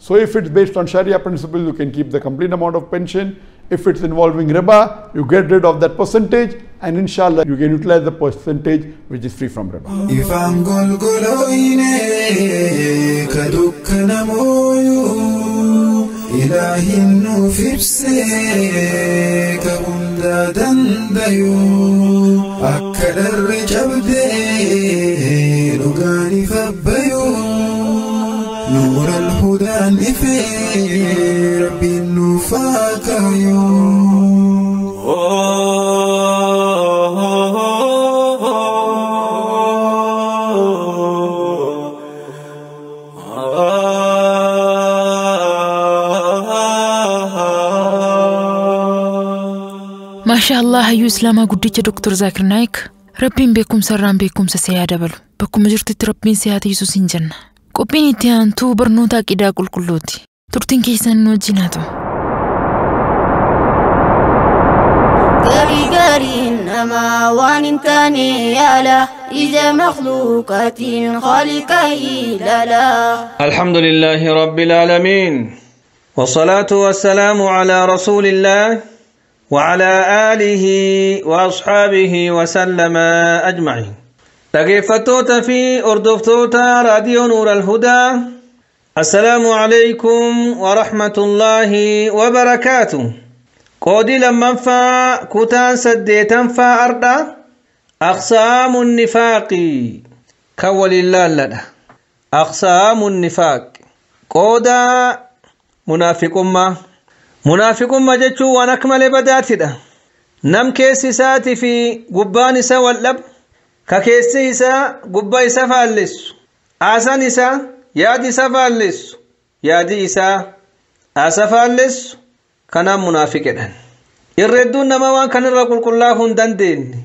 So if it's based on Sharia principles, you can keep the complete amount of pension. If it's involving riba, you get rid of that percentage, and inshallah you can utilize the percentage which is free from riba. Ifaan golgoloine kadukkana mooyu Ilaahin nuuf ibsee ka hunda dandayu akka dharri cabdee dhugaan ifabbayu نور الهدى نفي ربي نفاك ما شاء الله هيو إسلاما قديك دكتور زاكر نايك ربين بكم سران بكم سسيادة بلو بكم جرتت ربين سياتي يسوسين جنة قبين اتيانتو برنوتا كدا كل كلوتي ترتين كيسان نوجيناتو قاري إنما وان تاني يالا إذا مخلوقات خالقه لا الحمد لله رب العالمين والصلاة والسلام على رسول الله وعلى آله وأصحابه وسلم أجمعين تقفتوتا في أردفتوتا راديو نور الهدى السلام عليكم ورحمة الله وبركاته قودي لما فا كتان سديتا فا أردا أقسام النفاق كول الله لنا أقسام النفاق قودا منافق ما جتشو ونكمل بداتنا نم كيسي ساتي في قبان سوى اللب ككيسي سا قبا إسا فالس آسان إسا يادي إسا فالس يادي إسا آسا فالس كان منافقا الردون نموان كان الرقل كله دندين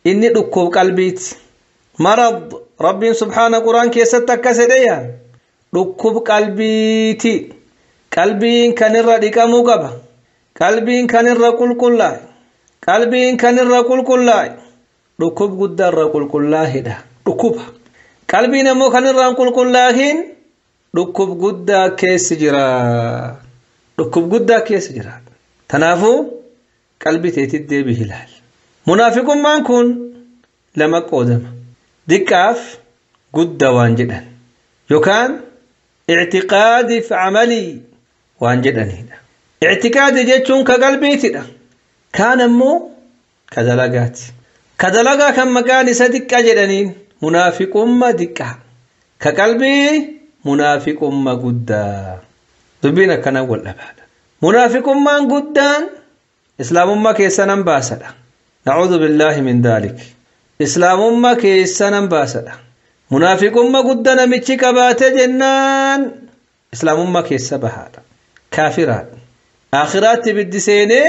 إني دكوب قلبيت مرض رب سبحانه قرآن كيستك سديا دكوب قلبيتي قلبين كان الردك مقبا قلبين كان الرقل كله قلبين كان الرقل كله دكوب قد الرقل كله ده دكوب قلبين مو كان الرقل كله دكوب قد كيس جرا دكوب قد كيس جرا تنافو قلبي تيتدي بهلال منافق ما نكون لما قدم دكاف قد وانجدا يكان اعتقادي في عملي وانجدا هنا اعتقادي جيتشون كقلبي تدا كان مو كدلقا كم مكان صدق أجدنين منافق ما دكا كقلبي منافق ما قد دبينا كان أول أبدا منافق ما قدان إسلام ما كيسنا باسدا نعوذ بالله من ذلك إسلام ما كيسنا باسدا منافق ما قدنا متشي كبات جنان إسلام ما كيس بهذا كافرات آخرات بدي سينه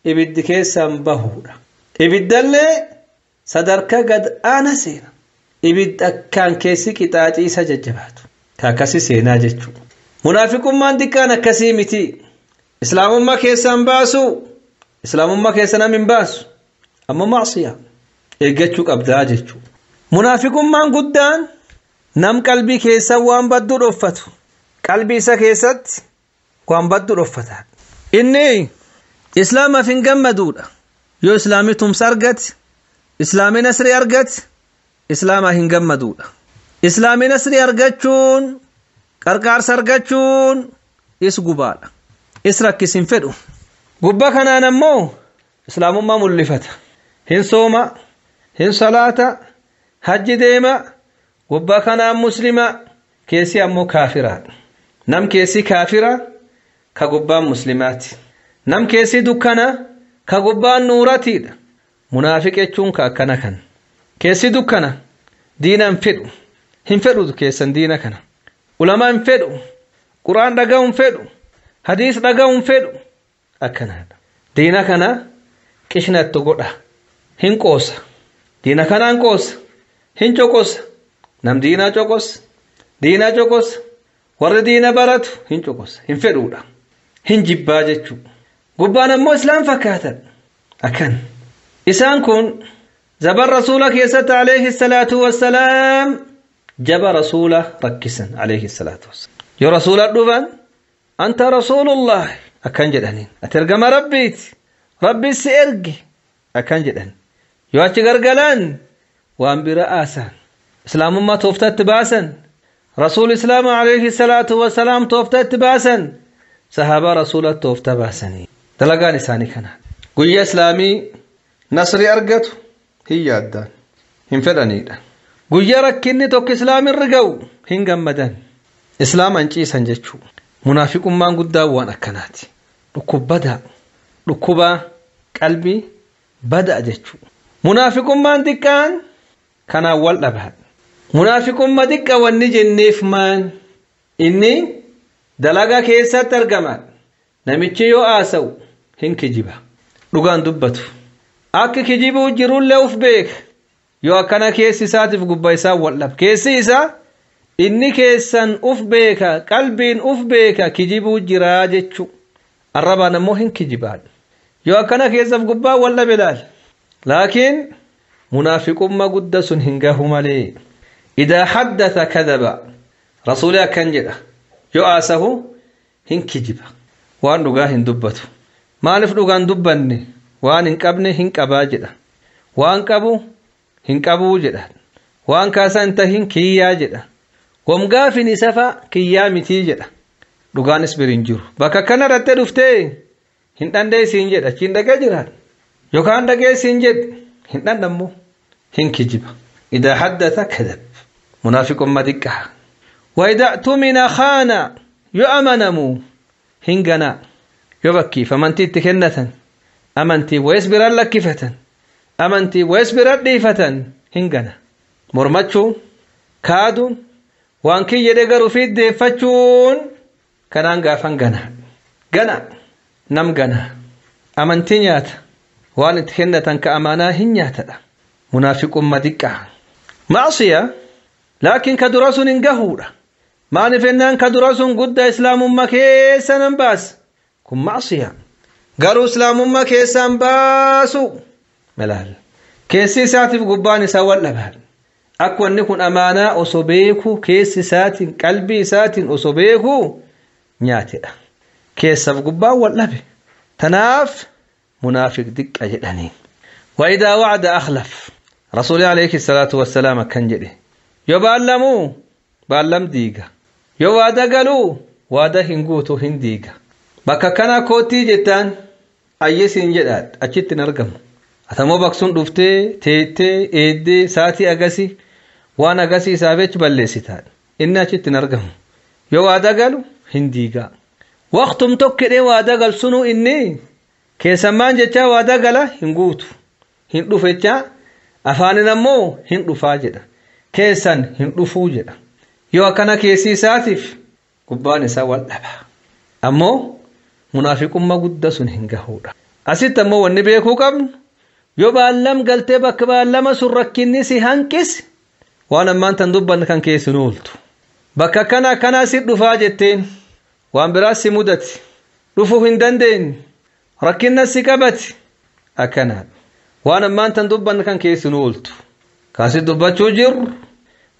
إبدي كيسان بهورا إبدالله صدركا قد آنا سينا إبدا كان كيسي كتاجي سججباتو كاكسي سينا جتشو منافق ما دكانا كسي متي إسلام ما كيسان باسو إسلام ما كيسان من باسو أما معصية إيجتشوك أبدا جتشو منافق ما قدان نم قلبي كيسا وان بدو رفتو قلبي سا كيست وان بدو رفتها إني إسلام فين قمدودا يو إسلامي تمسرقت إسلامي نسري أرقت إسلاما هين قمدودا إسلامي نسري أرقتشون قرقار سرقتشون إس قبالا إس ركسين فدو قبا كان نمو إسلام ما ملفت هين صوما هين صلاة حج ديما قبا كان مسلمة كيسي أمو كافرات نم كيسي كافرة كقبا مسلمات نم كيسي دكنا كقبا نوراتي منافق يتشون كأكنا كان كيسي دكنا دينا انفدو هنفدو كيسان دينا كان علماء انفدو قرآن دقاو انفدو حديث دقاو انفدو أكنا دينا كان كشنا تقودا هنكوس دينا كان انكوس هنچوكوس نم دينا چوكوس دينا چوكوس ور دينا براتو هنچوكوس هنفدودا هنجبا جچو قبان امو اسلام فكاتا أكن إسان كون زبر رسولك يسات عليه الصلاة والسلام جب رسوله ركسا عليه الصلاة والسلام يا رسول الدفن أنت رسول الله akkan jedhaniin ati ergama rabbiiti rabbi si erge akkan jedhan yoo achi gargalaan waan bira aasan islaamummaa tooftatti baasan rasuul islaama alayhi salaatu wasalaam tooftatti baasan sahaabaa rasuula toofta baasanii dalagaan isaanii kana guyyaa islaamii nasri argatu hin yaaddaan hin fedhaniidha guyyaa rakkinni tokko islaamirra ga'u hin gammadan islaaman ciisan jechuu munaafiqummaan guddaa waan akkanaati dhukkubaa qalbii bada jechuu munaafiqummaan xiqqaan kanaan wal dhabaa munaafiqummaa xiqqa wanni jenneef maan inni dalagaa keessatti argama namichi yoo aasa'u hin kijiba dhugaan dubbatu akka kijibuu jirullee uf beeka yoo akkana keessi isaatiif gubbaa isaa wal dhab keessi isaa inni keessan uf beeka qalbiin uf beeka kijibuu jiraa jechuu arrabaan ammoo hin kijibaan yoo akkana keessaaf gubbaa wal dhabe laal laakiin munaafiqummaa gudda sun hin gahu malee idaa haddatha kadhaba rasuuli akkan jedha yoo aasahu hin kijiba waan dhugaa hin dubbatu maaliif dhugaan dubbanne waan hin qabne hin qabaa jedha waan qabu hin qabuu jedha waan kaasan tahin kiyyaa jedha wamgaafin isafa kiyyaa mitii jedha dhugaanis birin jiru bakka kana ratte dhuftee hin dandeesiin jedha achiin dhagee jiraan yookaan dhageesiin jedhe hin dandammoo hin kijiba idaa haddatha kadhab munaafiqummaa xiqqaa وإذا اؤتمن خان يؤمنمو هنغنا يبكي فمنتي تكنة أمنتي ويسبر لك كفة أمنتي ويسبر ديفة هنغنا مرمتشو كادون وانكي يدقر في الديفتشون كنانغا فنغنا غنا نم غنا أمنتي نيات وان تكنة كأمانا هنيات منافق مدكة معصية لكن كدرس ننقهورة ما نفنان كدرس قد إسلام ما كيسا نباس كن معصية قالوا إسلام ما كيسا نباسو ملال كيسي ساتف قباني سوال لبال أكوان نكون أمانا أصبيكو كيسي ساتن قلبي ساتن أصبيكو نياتي كيسا قبان واللبي تناف منافق دك أجلاني وإذا وعد أخلف رسول عليه الصلاة والسلام كان جدي yoo baallamu baallam diiga yoo waada galu waada hin guutu hin diiga bakka kana kootii jettaan ayyesiin jedhaad achitti hin argamu atamoo baksun dhuftee teettee eeddee saatii agasi waan agasi isaafechi balleessitaan inni achitti hin argamu yoo waada galu hin diiga waqtum tokkedhee waada galsunuu inni keessammaan jechaa waada gala hin guutu hin dhufechaa afaanin ammoo hin dhufaa jedha keessan hin dhufuu jedha yoo akkana keessi isaatiif gubbaan isaa wal dhaba ammoo munaafiqummaa guddaa sun hin gahuudha asitti ammoo wanni beekuu qabnu yoo baallam galtee bakka baallama sun rakkinni si hanqis waan ammaan tan dubbanne kan keessi nooltu bakka kana si dhufaa jetteen waan biraas si mudati dhufuu hin dandeenye rakkinna si qabati akkanaa waan ammaan tan dubbanne kan keessi nooltu kaasi dubbachuu jirru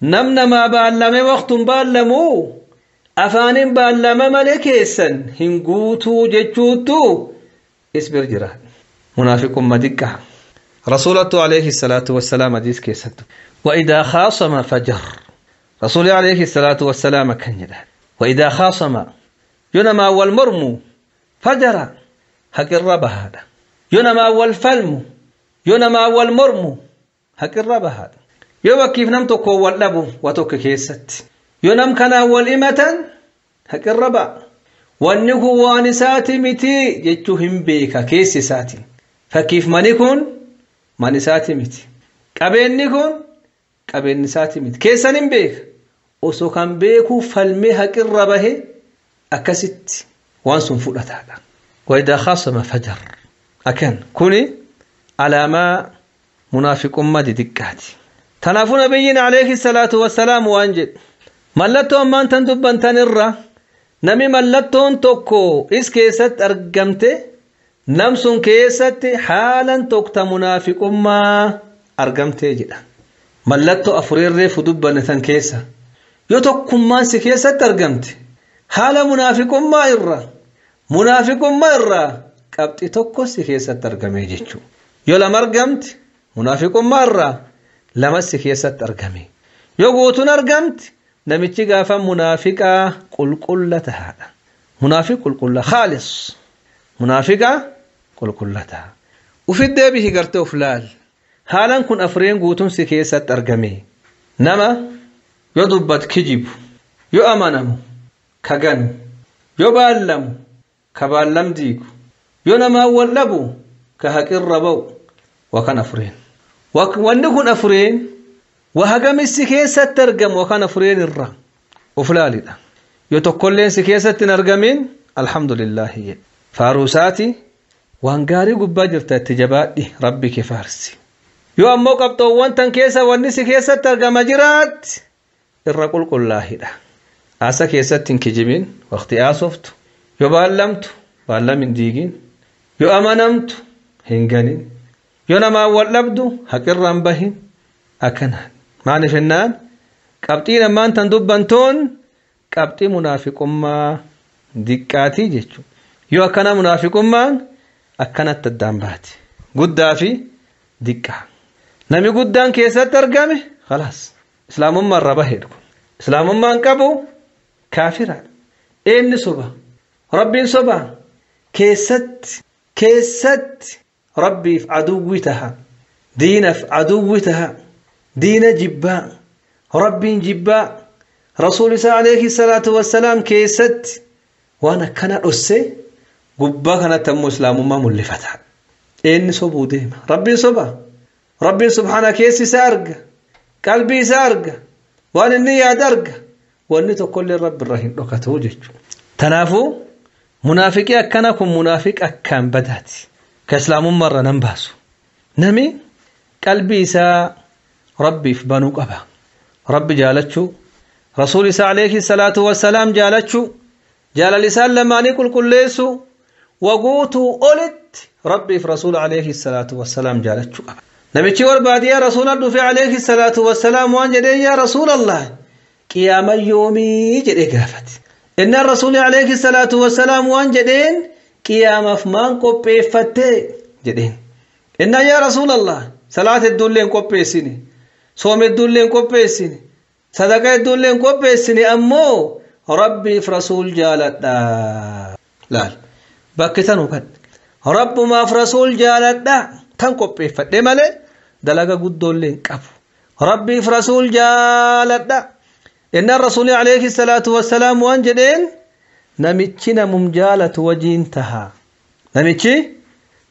namna ma baallame waqtun baallamu afaanin baallama malee keessan hin guutuu jechuutu isbir jira munaafiqummaa xiqqaa rasuulatu alayhi salaatu wassalaam hadiis keessattu وإذا خاصم فجر رسول عليه الصلاة والسلام كان يدعى وإذا خاصم ينما والمرم فجر حق الرب هذا ينما والفلم ينما والمرم حق الرب هذا يوم كيف نم تكو واللبو وتوك كيست ينم كان والإمة حق الرب والنكو وانساتي متي يجوهم بيكا كيس ساتي فكيف منكون منساتي متي قبينكون قبين ساتي مت كيسن بيك وسو كان بيكو فلمي حق الربه أكست وانسون فلتا وإذا خاصم فجر أكن كوني على ما منافق أمة دكاتي تنافو نبينا عليه الصلاة والسلام وانجد ملتون من تندبن تنرى نمي ملتون توكو إس كيست أرقمت نمسون كيست حالا توكت منافق أمة أرقمت جدا ملتو أفرير فدبن تنكيسا يتوكم ما سكيسة ترقمت حالا منافق أمة إرى munaafiqummaa irraa qabxii tokko si keessatti argame jechuudha. Yoo lama argamti munaafiqummaa irraa lama si keessatti argame. Yoo guutuun argamti namichi gaafa munaafiqaa qulqulla tahaadha. Munaafiq qulqulla khaalis. Munaafiqaa qulqulla taha. Ufit deebihi gartee of laal. Haalan kun afreen guutuun si keessatti argame. Nama yoo dubbat kijibu, yoo amanamu kaganu, yoo baallamu ka baallam diigu, yoo namaa wallabu ka haqirra ba'u wakan afreen. Wanni kun afreen wahagamis si keessatti argamu wakan afreen irra of laalidha. Yoo tokkolleen si keessatti hin argamin alhamdulillahi jedhe. Faaruusaati waan gaarii gubbaa jirta itti jabaadhi rabbi kee faarsi. Yoo ammoo qabxoowwan tan keessa wanni si keessatti argama jiraatti irra qulqullaahidha. Asa keessatti hin kijibin waqti aasoftu. Yoo baallamtu baallam hin diigin. Yoo amanamtu hin ganin. Yoo namaa wallabdu haqirra hin bahin. Akkanaan maaliif jennaan qabxii namaan tan dubbantoon qabxii munaafiqummaa diqqaatii jechuudha. Yoo akkana munaafiqummaan akkanatti addaan baati. Guddaa fi diqqaa. Nami guddaan keessatti argame khalaas islaamummaa irra baheedha. Islaamummaan qabu kaafiraadha. Eenni soba rabbiin soba keessatti rabbiif aduwwi taha. Diinaf aduwwi taha. Diina jibbaa rabbiin jibbaa rasuul isaa alayhi salaatu wassalaam keessatti waan akkana dhosse gubbaa kanatti ammoo islaamummaa mul'ifata. Eenni sobuu deema rabbiin soba. Rabbiin subhaana keessi isaa arga qalbii isaa arga waan inni yaada arga wanni tokkollee rabbi irraa hin dhokatu jechuudha. Tanaafuu munaafiqii akkana kun munaafiq akkaan badaati ka islaamummaa irra nan baasu. Nami qalbii isaa rabbiif banuu qaba. Rabbi jaalachuu rasuul isaa alayhi salaatu wassalaam jaalachuu jaalalisaan lamaanii qulqulleessu waguutuu olitti rabbiif rasuul alayhi salaatu wassalaam jaalachuu qaba. نبيتي والبادية رسول الله في عليه الصلاة والسلام وان جدين يا رسول الله قيام يومي جدي قافت إن الرسول عليه الصلاة والسلام وان جدين قيام فمان قبي فتي جدين إن يا رسول الله صلاة الدولين قبي سيني صوم الدولين قبي سيني صدقاء الدولين قبي سيني أمو ربي في رسول جالت لا بكتنو بد رب ما في رسول جالت tan qopheeffadhe malee dalaga guddoolleen qabu. Rabbiif rasuul jaaladha. Inna rasuuli alayhi salaatu wassalaam waan jedheen namichi namum jaalatu wajiin tahaa. Namichi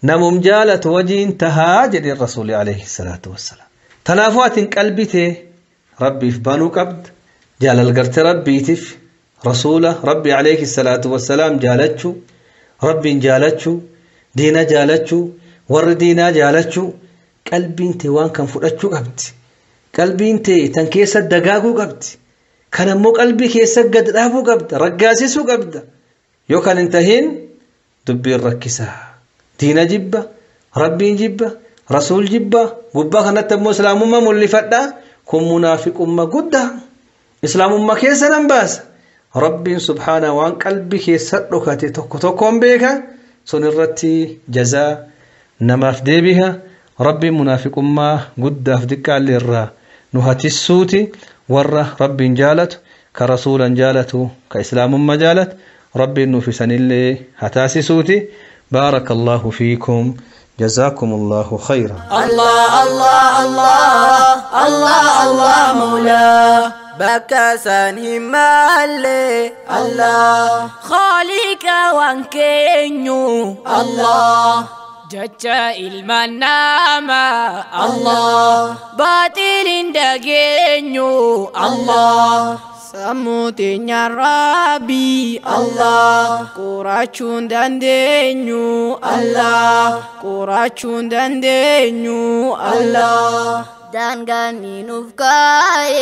namum jaalatu wajiin tahaa jedheen rasuuli alayhi salaatu wassalaam. Tanaafuu atiin qalbitee rabbiif banuu qabda. Jaalal garte rabbiitiif rasuula rabbi alayhi salaatu wassalaam jaalachuu rabbiin jaalachuu diina jaalachuu warri diinaa jaalachuu qalbiin tee waan kan fudhachuu qabdi. Qalbiin tee tan keessa dagaaguu qabdi. Kan ammoo qalbii keessa gad dhaabuu qabda. Raggaasisuu qabda. Yoo kan hin tahin dubbiin rakkisaa. Diina jibba, rabbiin jibba, rasuul jibba, gubbaa kanatti ammoo islaamummaa mul'ifadha. Kun munaafiqummaa guddaa. Islaamummaa keessa nan baasa. Rabbiin subhaana waan qalbii keessa dhokate tokko tokkoon beeka. Sun irratti jazaa namaaf deebiha. Rabbiin munaafiqummaa guddaaf diqqaallee irraa nu hatissuuti. Warra rabbiin jaalatu ka rasuulan jaalatu ka islaamummaa jaalatu rabbiin nuuf isanillee hataasisuuti. بارك الله فيكم جزاكم الله خيرا. الله الله الله الله الله مولا بكاسان همالي الله خالق وانكينيو الله جتا المنامة الله باطل دقينيو الله سموتين يا ربي الله قراشون دندينيو الله قراشون دندينيو الله دانغاني نفكاي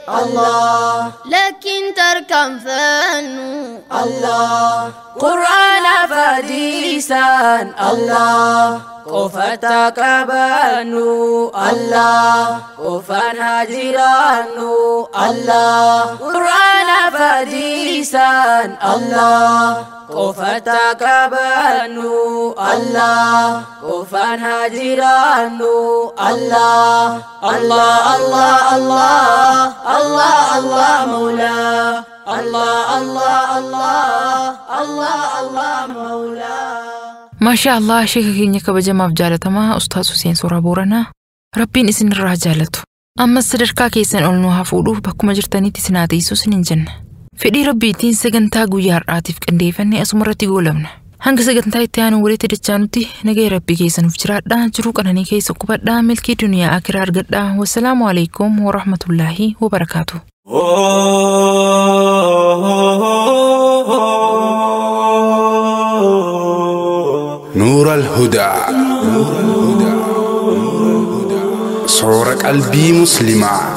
الله لكن تركم فنو الله قرآن فديسان الله قفتا كبانو الله قفان هاجرانو الله قرآن فديسان الله قفتك بانو الله قفان هاجرانو الله الله الله الله الله الله مولا الله الله الله الله الله مولا ما شاء الله شيخ كينيا كبجما بجالتما أستاذ حسين سورة بورنا ربين إسن الرجالته أما السدركا كيسن أولنوها فولوه بكما جرتاني تسناتي سوسن جنة فدي ربيتين سجنتا غيار عاطف كنديفني أسمرتي قولمنا هنگ سجنتا يتيانو وليت دجانوتي نجي ربي كيسن فجرات دا جروك أناني كيس قبات دا ملكي دنيا آكرار قد دا والسلام عليكم ورحمة الله وبركاته نور الهدى صورة قلبي مسلمة